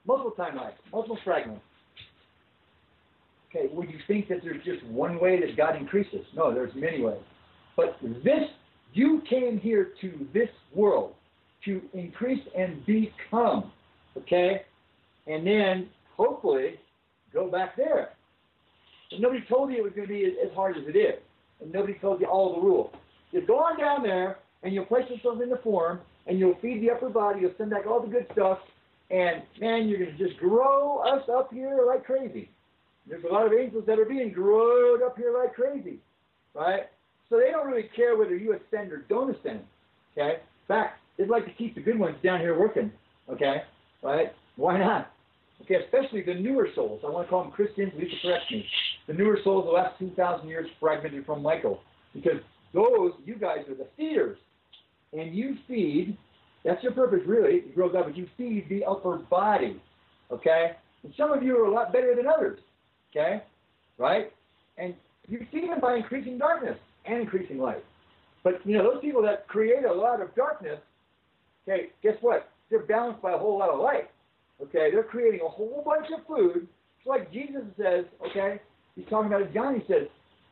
Multiple timelines, multiple fragments. Okay, would you think that there's just one way that God increases? No, there's many ways. But you came here to this world to increase and become. Okay? And then, hopefully, go back there. And nobody told you it was going to be as hard as it is. And nobody told you all the rules. You'll go on down there, and you'll place yourself in the form, and you'll feed the upper body, you'll send back all the good stuff, and, man, you're going to just grow us up here like crazy. There's a lot of angels that are being growed up here like crazy, right? So they don't really care whether you ascend or don't ascend, okay? In fact, they'd like to keep the good ones down here working, okay? Right? Why not? Okay, especially the newer souls. I want to call them Christians. Lisa corrects me. The newer souls, the last 2,000 years fragmented from Michael. Because those, you guys are the feeders. And you feed, that's your purpose really, you grow up, but you feed the upper body. Okay? And some of you are a lot better than others. Okay? Right? And you feed them by increasing darkness and increasing light. But, those people that create a lot of darkness, okay, guess what? They're balanced by a whole lot of light. Okay, they're creating a whole bunch of food. It's like Jesus says, okay, he's talking about it. John, he says,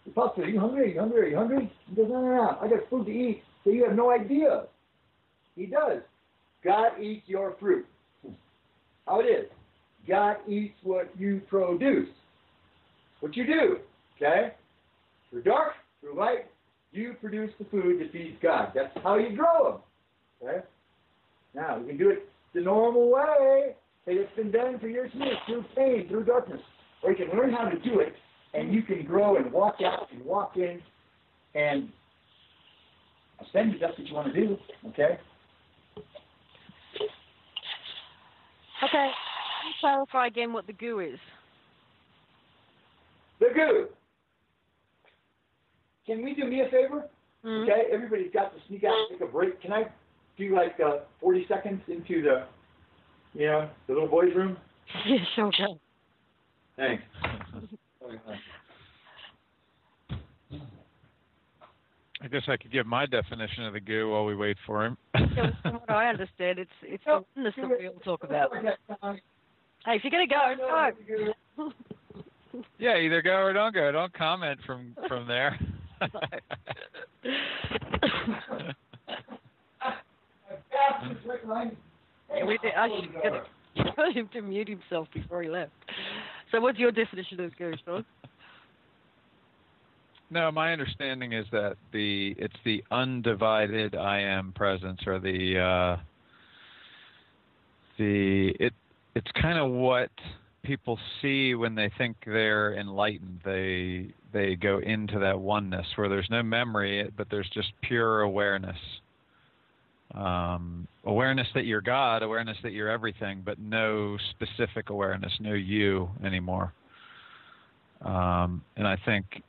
Apostle, are you hungry? Are you hungry? Are you hungry? He goes, no, I got food to eat. So you have no idea. He does. God eats your fruit. How it is. God eats what you produce. What you do, okay? Through dark, through light, you produce the food that feeds God. That's how you grow them, okay? Now, you can do it the normal way. It's been done for years and years, through pain, through darkness. Or you can learn how to do it, and you can grow and walk out and walk in and ascend if that's what you want to do, okay? Okay, can you clarify again what the goo is? The goo. Can we do me a favor? Mm-hmm. Okay, everybody's got to sneak out and take a break. Can I do like 40 seconds into the little boys' room? Yeah, sure, go. Thanks. I guess I could give my definition of the goo while we wait for him. Yeah, from what I understand, it's the oneness that we all talk about. Hey, if you're going to go, go. Yeah, either go or don't go. Don't comment from there. I should tell him to mute himself before he left. So what's your definition of goo, Shawn? No, my understanding is that it's the undivided I am presence, or it's kind of what people see when they think they're enlightened. They go into that oneness where there's no memory, but there's just pure awareness. Awareness that you're God, awareness that you're everything, but no specific awareness, no you anymore. And I think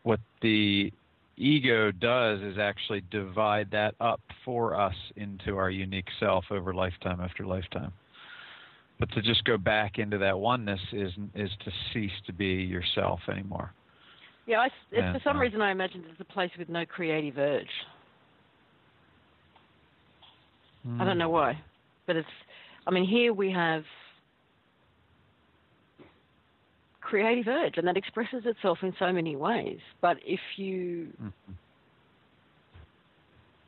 what the ego does is actually divide that up for us into our unique self over lifetime after lifetime. But to just go back into that oneness is to cease to be yourself anymore. Yeah, for some reason I imagined it's a place with no creative urge. I don't know why, but here we have creative urge, and that expresses itself in so many ways. But if you,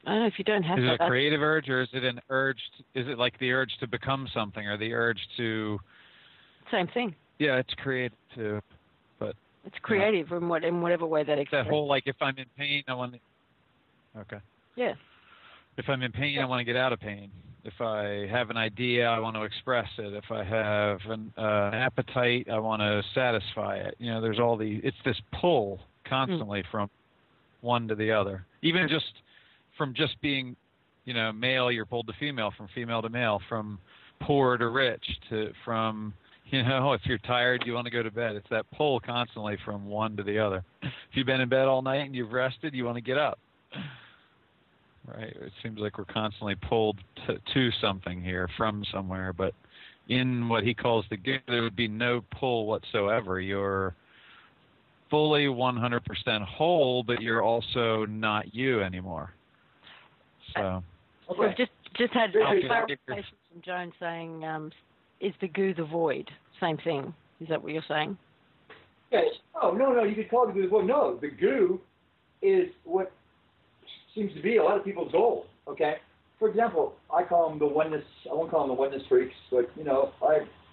I don't know, if you don't have is it a creative urge, or is it an urge? Is it like the urge to become something, or the urge to? Same thing. Yeah, it's creative too, but it's creative in whatever way that expresses. That whole, like, if I'm in pain, I want to. Okay. Yeah. If I'm in pain, I want to get out of pain. If I have an idea, I want to express it. If I have an appetite, I want to satisfy it. There's it's this pull constantly from one to the other. Even just from just being, male, you're pulled to female, from female to male, from poor to rich, from, if you're tired, you want to go to bed. It's that pull constantly from one to the other. If you've been in bed all night and you've rested, you want to get up. Right. It seems like we're constantly pulled to something here from somewhere, but in what he calls the good, there would be no pull whatsoever. You're fully 100% whole, but you're also not you anymore. So we've just had clarification from Joan saying, "Is the goo the void?" Same thing. Is that what you're saying? Yes. Oh no, you could call it the goo the void. No, the goo is what seems to be a lot of people's goal. Okay, for example, I call them the oneness. I won't call them the oneness freaks, but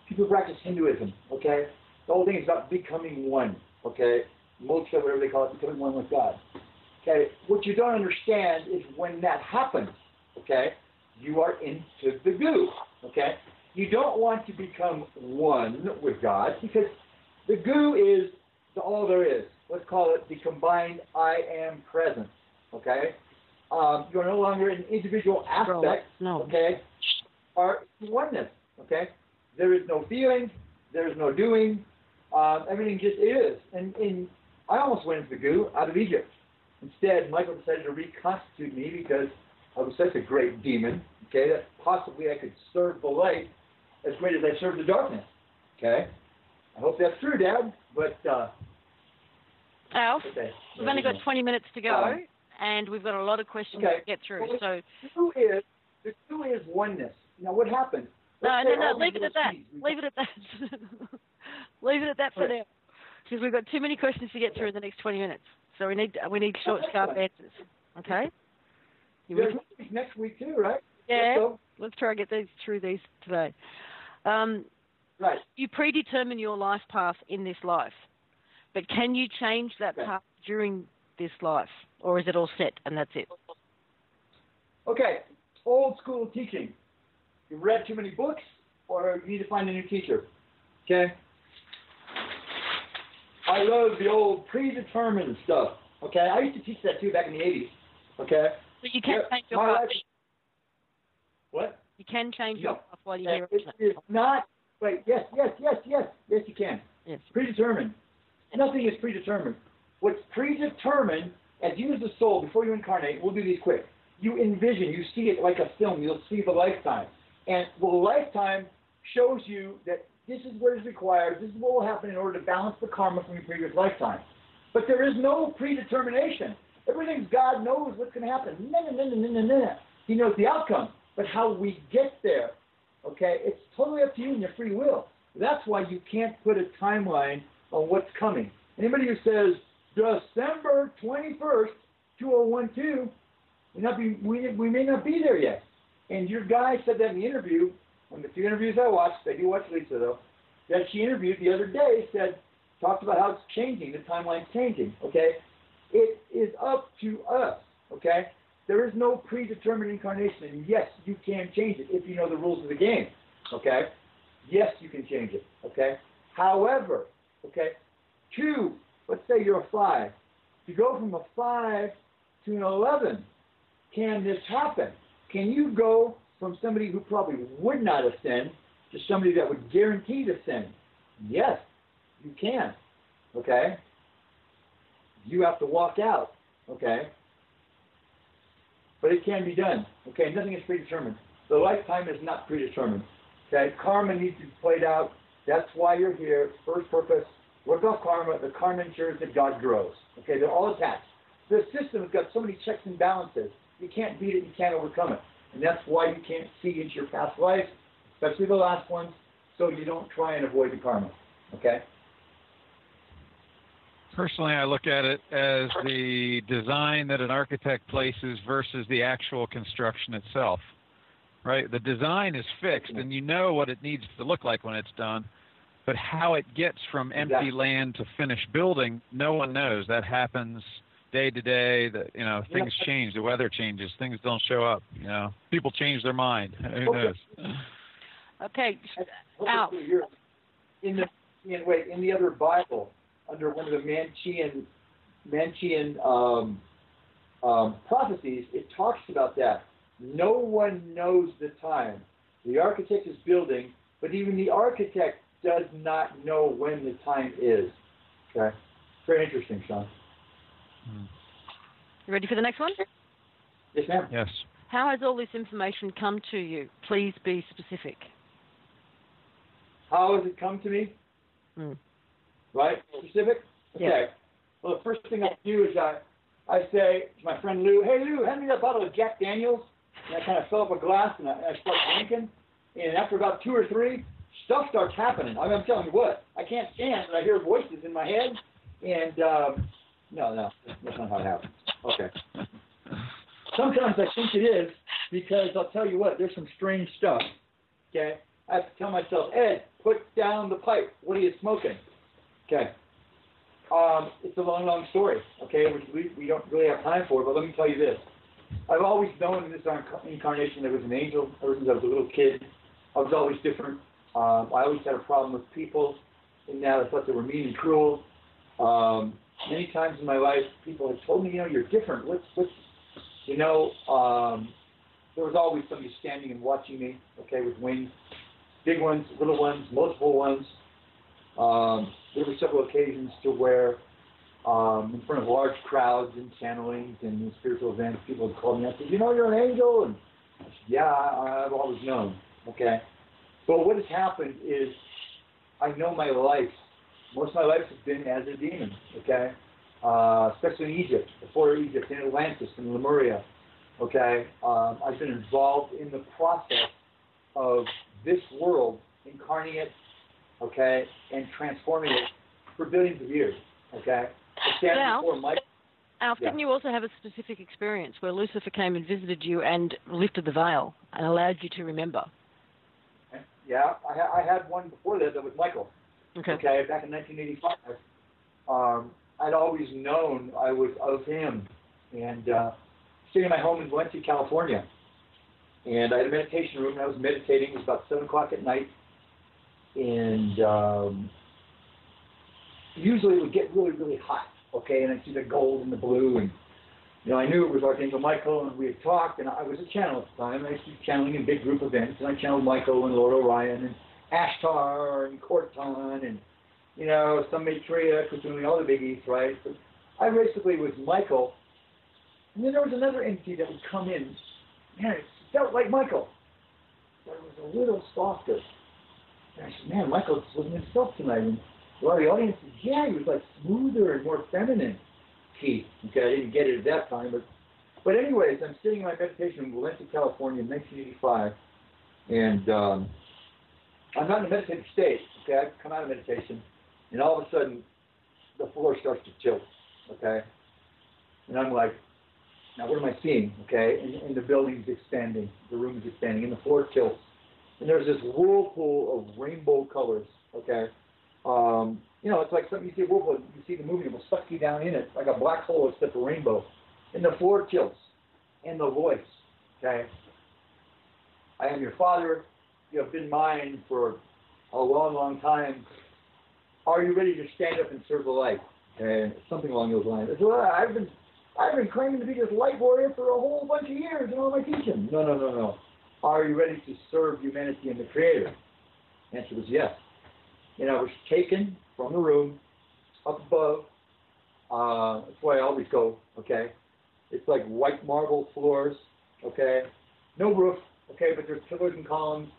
people practice Hinduism. Okay, the whole thing is about becoming one. Okay, moksha, whatever they call it, becoming one with God. Okay, what you don't understand is when that happens. Okay, you are into the goo. Okay, you don't want to become one with God because the goo is all there is. Let's call it the combined I am presence. Okay. You're no longer an individual aspect, okay, or oneness, okay? There is no feeling, there is no doing, everything just is. And I almost went into the goo out of Egypt. Instead, Michael decided to reconstitute me because I was such a great demon, okay, that possibly I could serve the light as great as I served the darkness, okay? I hope that's true, Dad, but... Alf, we've only got 20 minutes to go. And we've got a lot of questions to get through. Well, the two is oneness. Now, what happened? No, leave it at that. Leave it at that. Leave it at that for now. Because we've got too many questions to get through in the next 20 minutes. So we need short, sharp answers. Okay? Next week too, right? Yeah. Let's try and get through these today. Right. You predetermine your life path in this life. But can you change that path during this life, or is it all set and that's it? Okay, old school teaching. You've read too many books, or you need to find a new teacher. Okay. I love the old predetermined stuff. Okay, I used to teach that too back in the 80s. Okay. So you can change your path. What? You can change your path while you're here. It's not. Wait. Yes. Yes, you can. Yes. Predetermined. Nothing is predetermined. What's predetermined, as you as a soul, before you incarnate, we'll do these quick. You envision, you see it like a film. You'll see the lifetime. And the lifetime shows you that this is what is required, this is what will happen in order to balance the karma from your previous lifetime. But there is no predetermination. Everything God knows what's going to happen. No. He knows the outcome. But how we get there, okay, it's totally up to you and your free will. That's why you can't put a timeline on what's coming. Anybody who says, December 21st, 2012, we may not be there yet. And your guy said that in the interview, on the few interviews I watched, I do watch Lisa though, that she interviewed the other day, talked about how it's changing, the timeline's changing, okay? It is up to us, okay? There is no predetermined incarnation, and yes, you can change it if you know the rules of the game, okay? Yes, you can change it, okay? However, okay, let's say you're a 5. To go from a 5 to an 11, can this happen? can you go from somebody who probably would not ascend to somebody that would guarantee to ascend? Yes, you can. Okay? You have to walk out. Okay? But it can be done. Okay? Nothing is predetermined. The lifetime is not predetermined. Okay? Karma needs to be played out. That's why you're here. First purpose, work off karma. The karma ensures that God grows. Okay? They're all attached. The system has got so many checks and balances. You can't beat it. You can't overcome it. And that's why you can't see into your past life, especially the last ones, so you don't try and avoid the karma. Okay? Personally, I look at it as the design that an architect places versus the actual construction itself, right? The design is fixed, and you know what it needs to look like when it's done, but how it gets from empty land to finished building, no one knows. That happens day to day. That things change, the weather changes, things don't show up. People change their mind. Who knows? Okay, Al. In the other Bible, under one of the Manchean prophecies, it talks about that. No one knows the time. The architect is building, but even the architect does not know when the time is. Okay? Very interesting, Shawn. You ready for the next one? Yes, ma'am. Yes. How has all this information come to you? Please be specific. How has it come to me? Right? Specific? Okay. Yeah. Well, the first thing I do is I say to my friend Lou, hey, Lou, hand me that bottle of Jack Daniels. And I kind of fill up a glass and I start drinking. And after about 2 or 3, stuff starts happening. I'm telling you what. I can't stand it. I hear voices in my head. And, no, that's not how it happens. Okay. Sometimes I think it is because I'll tell you what, there's some strange stuff. Okay? I have to tell myself, Ed, put down the pipe. What are you smoking? Okay. It's a long, long story, okay, which we don't really have time for, but let me tell you this. I've always known in this incarnation there was an angel ever since I was a little kid. I was always different. I always had a problem with people in that I thought they were mean and cruel. Many times in my life, people have told me, you're different. There was always somebody standing and watching me, okay, with wings. Big ones, little ones, multiple ones. There were several occasions to where, in front of large crowds and channelings and in spiritual events, people would call me up and say, you're an angel? And I said, yeah, I've always known, okay? But what has happened is I know my life. Most of my life has been as a demon, okay? Especially in Egypt, before Egypt, in Atlantis, in Lemuria, okay? I've been involved in the process of this world, incarnating it, okay, and transforming it for billions of years, okay? Alf, didn't you also have a specific experience where Lucifer came and visited you and lifted the veil and allowed you to remember? Yeah, I had one before that was Michael. Okay, back in 1985. I'd always known I was of him, and sitting in my home in Valencia, California, and I had a meditation room, and I was meditating. It was about 7 o'clock at night, and usually it would get really, really hot, okay, and I'd see the gold and the blue, and I knew it was Archangel Michael, and we had talked, and I was a channel at the time. I used to be channeling in big group events, and I channeled Michael and Lord Orion and Ashtar and Corton and, some Maitreya, Kundalini, all the biggies, right? But I basically was Michael, and then there was another entity that would come in. Man, it felt like Michael, but it was a little softer. And I said, man, Michael just wasn't himself tonight. And a lot of the audience said, yeah, he was like smoother and more feminine. Okay, I didn't get it at that time, but anyways, I'm sitting in my meditation in Valencia, California in 1985, and I'm not in a meditative state, okay? I come out of meditation, and all of a sudden, the floor starts to tilt, okay? And I'm like, now what am I seeing, okay? And the building's expanding, the room is expanding, and the floor tilts. And there's this whirlpool of rainbow colors, okay? It's like something you see a whirlpool, you see the movie, it will suck you down in it, like a black hole except a rainbow. And the floor tilts, and the voice, okay? I am your father, you have been mine for a long, long time. Are you ready to stand up and serve the light? And something along those lines. I said, well, I've been claiming to be this light warrior for a whole bunch of years in all my teaching. No, no, no, no. Are you ready to serve humanity and the Creator? The answer was yes. And I was taken from the room up above. That's why I always go, okay? It's like white marble floors, okay? No roof, okay, but there's pillars and columns.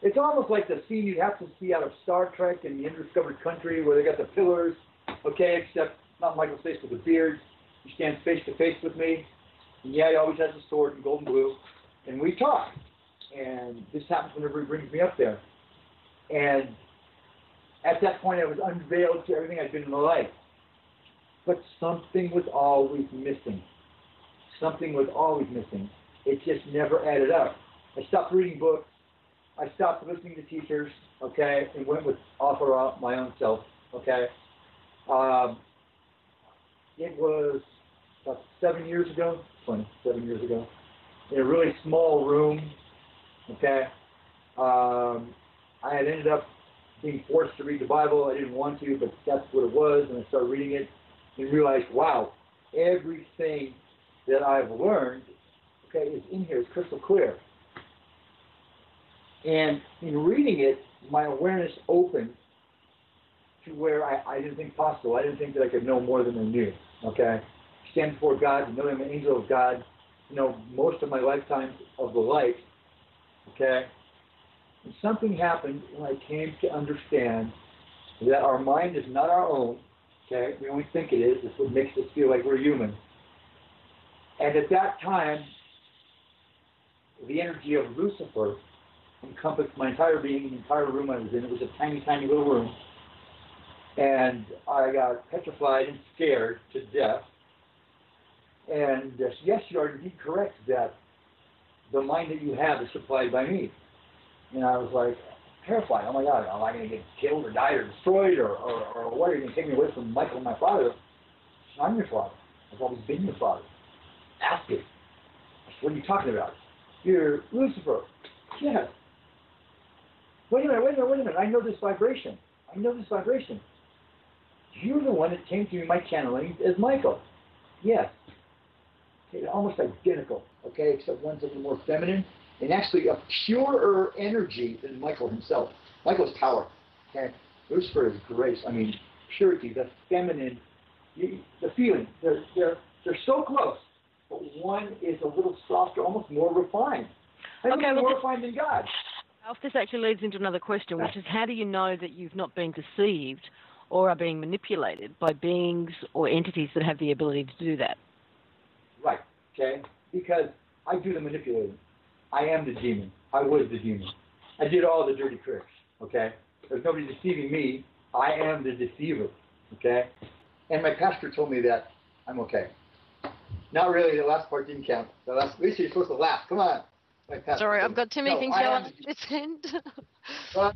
It's almost like the scene you'd have to see out of Star Trek in the Undiscovered Country where they got the pillars, okay, except not Michael's face with a beard. He stands face to face with me. And yeah, he always has a sword in gold and blue. And we talk. And this happens whenever he brings me up there. And at that point, I was unveiled to everything I'd been in my life. But something was always missing. Something was always missing. It just never added up. I stopped reading books. I stopped listening to teachers, okay, and went with Allfaaraa, my own self, okay. It was about 7 years ago, 7 years ago, in a really small room, okay. I had ended up being forced to read the Bible. I didn't want to, but that's what it was, and I started reading it and realized, wow, everything that I've learned, okay, is in here. It's crystal clear. And in reading it, my awareness opened to where I didn't think possible. I didn't think that I could know more than I knew, okay? Stand before God, to know I'm an angel of God, you know, most of my lifetime of the light, okay? And something happened when I came to understand that our mind is not our own, okay? We only think it is. It's what makes us feel like we're human. And at that time, the energy of Lucifer encompassed my entire being, the entire room I was in. It was a tiny, tiny little room. And I got petrified and scared to death. And yes, you are indeed correct that the mind that you have is supplied by me. And I was like, terrified. Oh my God, am I going to get killed or died or destroyed or what? Are you going to take me away from Michael and my father? I'm your father. I've always been your father. Ask it. What are you talking about? You're Lucifer. Yes. Wait a minute. I know this vibration. You're the one that came to me, my channeling, as Michael. Yes. Okay, almost identical, okay, except one's a little more feminine and actually a purer energy than Michael himself. Michael's power, okay? Lucifer is grace. I mean, purity, the feminine, the feeling. They're so close, but one is a little softer, almost more refined. Okay, more refined than God. This actually leads into another question, which is how do you know that you've not been deceived or are being manipulated by beings or entities that have the ability to do that? Right, okay? Because I do the manipulating. I am the demon. I was the demon. I did all the dirty tricks, okay? There's nobody deceiving me. I am the deceiver, okay? And my pastor told me that I'm okay. Not really, the last part didn't count. At least you're supposed to laugh. Come on. Sorry, I've got too many things going on this end. Come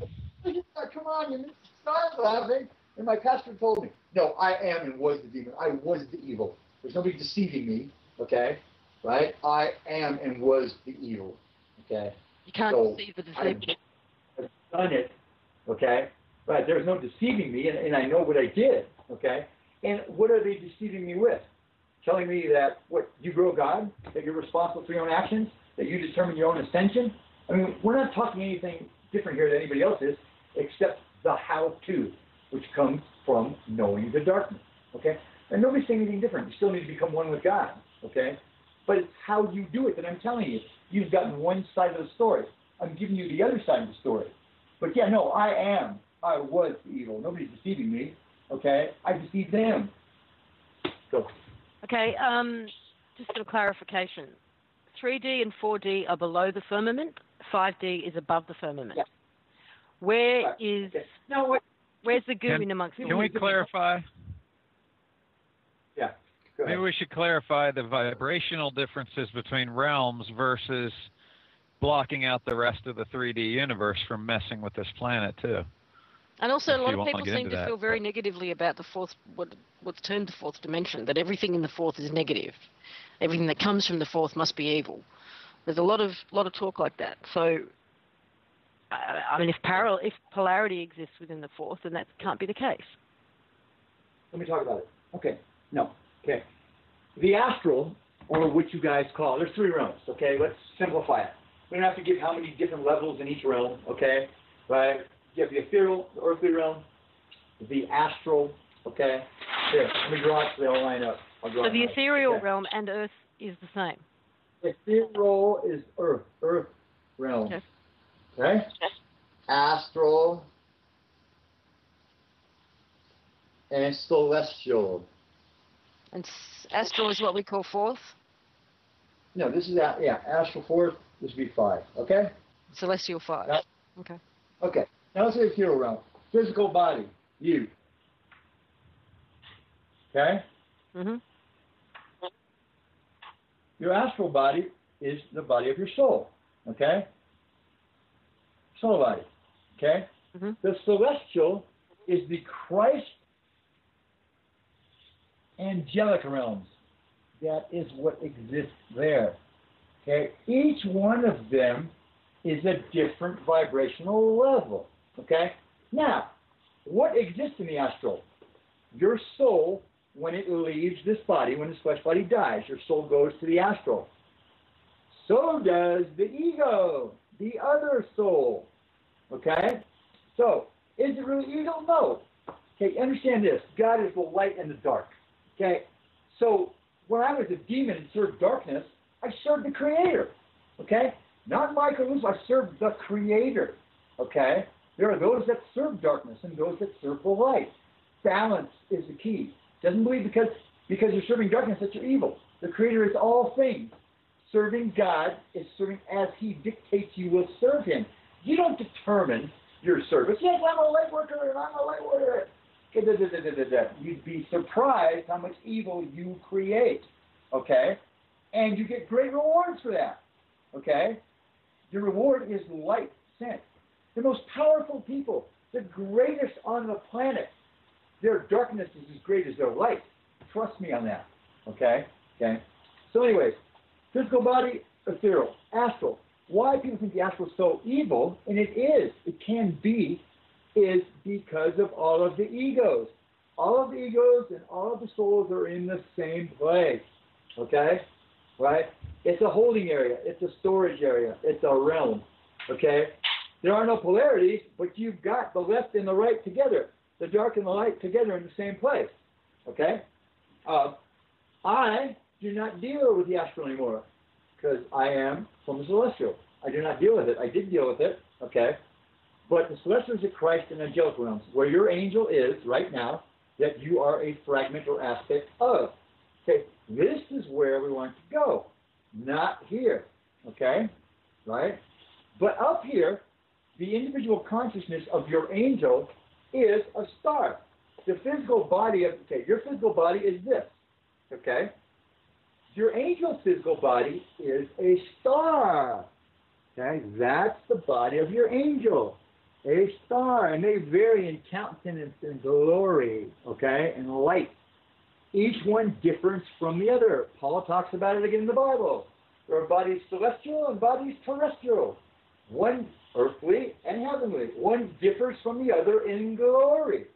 on, you start laughing. And my pastor told me, no, I am and was the demon. I was the evil. There's nobody deceiving me, okay? Right? I am and was the evil, okay? You can't deceive the deceiver. I've done it, okay? Right, there's no deceiving me, and I know what I did, okay? And what are they deceiving me with? Telling me that, what, you grow God? That you're responsible for your own actions? That you determine your own ascension? I mean, we're not talking anything different here than anybody else is, except the how-to, which comes from knowing the darkness, okay? And nobody's saying anything different. You still need to become one with God, okay? But it's how you do it that I'm telling you. You've gotten one side of the story. I'm giving you the other side of the story. But yeah, no, I was evil. Nobody's deceiving me, okay? I deceived them. Go. Okay, just a clarification. 3D and 4D are below the firmament. 5D is above the firmament. Yeah. Where is... Okay. No, wait. Where's the goo in amongst them? Can we clarify? Yeah. Go ahead. Maybe we should clarify the vibrational differences between realms versus blocking out the rest of the 3D universe from messing with this planet, too. And also, a lot of people seem to feel very negatively about the fourth, what's termed the fourth dimension, that everything in the fourth is negative. Everything that comes from the fourth must be evil. There's a lot of talk like that. So, I mean, if polarity exists within the fourth, then that can't be the case. Let me talk about it. Okay. No. Okay. the astral, or what you guys call, there's 3 realms, okay? Let's simplify it. We don't have to give how many different levels in each realm, okay? Right? You have the ethereal, the earthly realm, the astral, okay? Here, let me draw it so they all line up. So the ethereal realm and earth is the same? Ethereal is earth realm. Yes. Okay? Astral and celestial. And astral is what we call fourth? No, this is, astral fourth, this would be 5, okay? Celestial 5. Now, okay. Okay, now let's say the ethereal realm. Physical body, you. Okay? Mm-hmm. Your astral body is the body of your soul, okay? Soul body, okay? Mm-hmm. The celestial is the Christ angelic realms. That is what exists there. Okay? Each one of them is a different vibrational level. Okay? Now, what exists in the astral? Your soul, when it leaves this body, when this flesh body dies, your soul goes to the astral. So does the ego, the other soul. Okay? So, is it really ego? No. Okay, understand this. God is the light and the dark. Okay? So, when I was a demon and served darkness, I served the Creator. Okay? Not Michael Lucifer, I served the Creator. Okay? There are those that serve darkness and those that serve the light. Balance is the key. Doesn't believe because you're serving darkness that you're evil. The Creator is all things. Serving God is serving as He dictates you will serve Him. You don't determine your service. Yes, I'm a light worker and I'm a light worker. You'd be surprised how much evil you create. Okay? And you get great rewards for that. Okay? The reward is light sent. The most powerful people, the greatest on the planet, their darkness is as great as their light. Trust me on that. Okay? Okay? So anyways, physical body, ethereal, astral. Why people think the astral is so evil, and it is, it can be, is because of all of the egos. All of the egos and all of the souls are in the same place. Okay? Right? It's a holding area. It's a storage area. It's a realm. Okay? There are no polarities, but you've got the left and the right together. The dark and the light together in the same place. Okay? I do not deal with the astral anymore because I am from the celestial. I do not deal with it. I did deal with it. Okay? But the celestial is a Christ and angelic realms, where your angel is right now, that you are a fragment or aspect of. Okay? This is where we want to go. Not here. Okay? Right? But up here, the individual consciousness of your angel is a star. The physical body of, your physical body is this. Okay? Your angel's physical body is a star. Okay? That's the body of your angel. A star. And they vary in countenance and glory. Okay? And light. Each one differs from the other. Paul talks about it again in the Bible. There are bodies celestial and bodies terrestrial. One earthly and heavenly. One differs from the other in glory.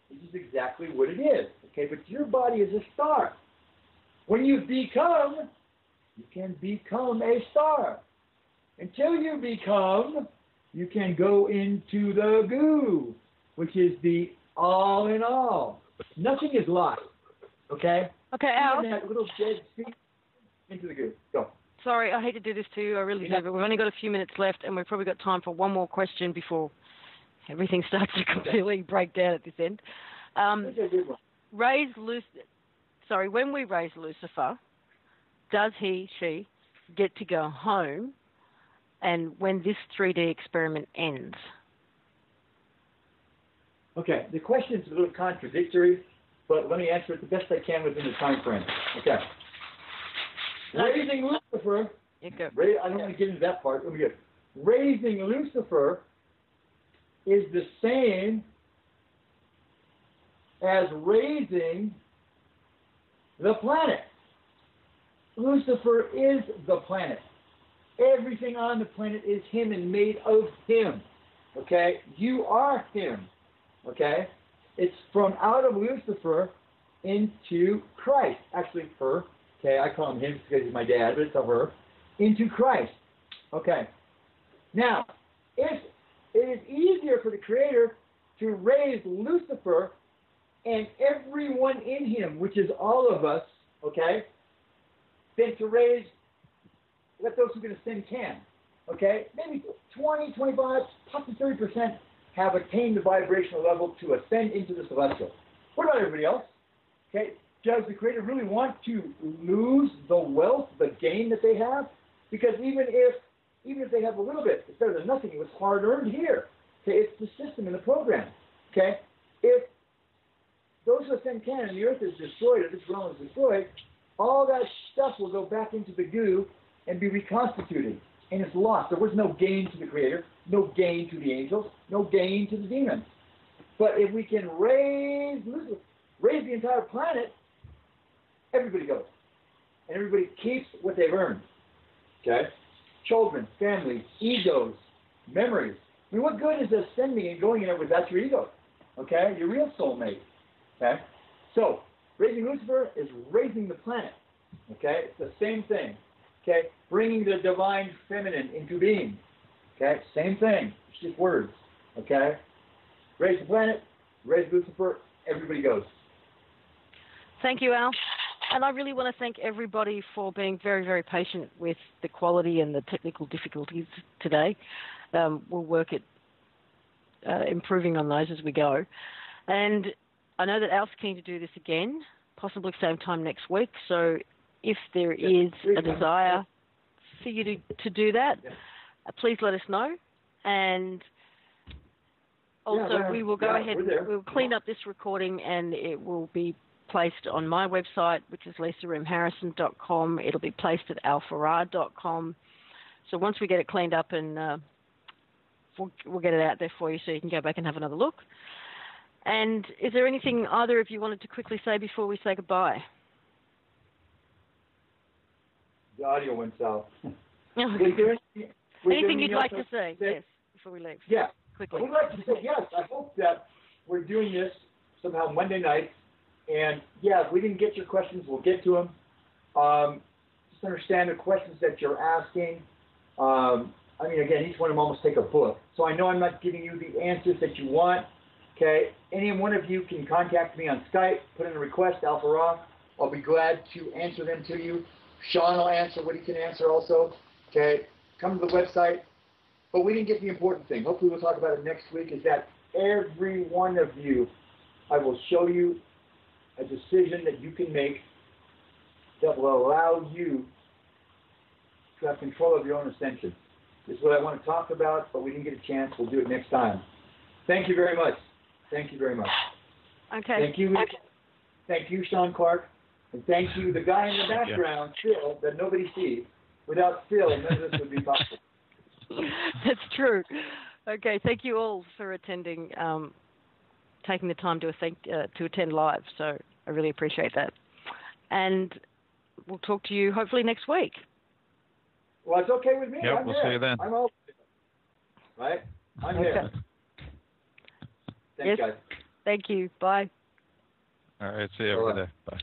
This is exactly what it is. Okay, but your body is a star. When you can become a star. Until you become, you can go into the goo, which is the all in all. Nothing is lost. Okay? Okay, Al. That little dead seed into the goo. Go. Sorry, I hate to do this to you. I really do, but we've only got a few minutes left, and we've probably got time for one more question before everything starts to completely break down at this end. When we raise Lucifer, does she get to go home, and when this 3D experiment ends? Okay, the question is a little contradictory, but let me answer it the best I can within the time frame. Okay. Raising Lucifer, I don't want to get into that part. Let me get it. Raising Lucifer is the same as raising the planet. Lucifer is the planet. Everything on the planet is him and made of him. Okay? You are him. Okay? It's from out of Lucifer into Christ. Actually, her Okay, I call him him because he's my dad, but it's a her. Into Christ. Okay. Now, if it is easier for the Creator to raise Lucifer and everyone in him, which is all of us, okay, than to raise what those who can ascend can. Okay? Maybe 20, 25, possibly 30% have attained the vibrational level to ascend into the celestial. What about everybody else? Okay? Does the Creator really want to lose the wealth, the gain that they have? Because even if they have a little bit, it's better than nothing. It was hard earned here. Okay? It's the system and the program. Okay? If those who ascend can and the earth is destroyed, or this realm is destroyed, all that stuff will go back into the goo and be reconstituted. And it's lost. There was no gain to the Creator, no gain to the angels, no gain to the demons. But if we can raise the entire planet, everybody goes. And everybody keeps what they've earned. Okay? Children, families, egos, memories. I mean, what good is ascending and going in there without your ego? Okay? Your real soulmate. Okay? So, raising Lucifer is raising the planet. Okay? It's the same thing. Okay? Bringing the divine feminine into being. Okay? Same thing. It's just words. Okay? Raise the planet, raise Lucifer, everybody goes. Thank you, Al. And I really want to thank everybody for being very, very patient with the quality and the technical difficulties today. We'll work at improving on those as we go. And I know that Al's keen to do this again, possibly same time next week. So if there is a desire for you to do that, please let us know. And also, we will go ahead, we'll clean up this recording and it will be placed on my website, which is lisarimharrison.com. It'll be placed at allfaaraa.com. So once we get it cleaned up, and we'll get it out there for you so you can go back and have another look. And is there anything either of you wanted to quickly say before we say goodbye? The audio went south. Anything you'd like to say? Yes, before we leave. Yeah. Quickly. I would like to say, yes, I hope that we're doing this somehow Monday night. And, yeah, if we didn't get your questions, we'll get to them. Just understand the questions that you're asking. I mean, again, each one of them almost take a book. So I know I'm not giving you the answers that you want. Okay? Any one of you can contact me on Skype, put in a request, Allfaaraa. I'll be glad to answer them to you. Shawn will answer what he can answer also. Okay? Come to the website. But we didn't get the important thing. Hopefully we'll talk about it next week, is that every one of you, I will show you a decision that you can make that will allow you to have control of your own ascension. This is what I want to talk about, but we didn't get a chance. We'll do it next time. Thank you very much. Thank you very much. Okay. Thank you. Thank you, Sean Clark. And thank you, the guy in the background, Phil, that nobody sees. Without Phil, none of this would be possible. That's true. Okay, thank you all for attending, taking the time to attend live. So I really appreciate that. And we'll talk to you hopefully next week. Well, it's okay with me. Yep, we'll see you then. I'm all right. I'm here. Thanks, guys. Thank you. Bye. All right. See you every day. Bye.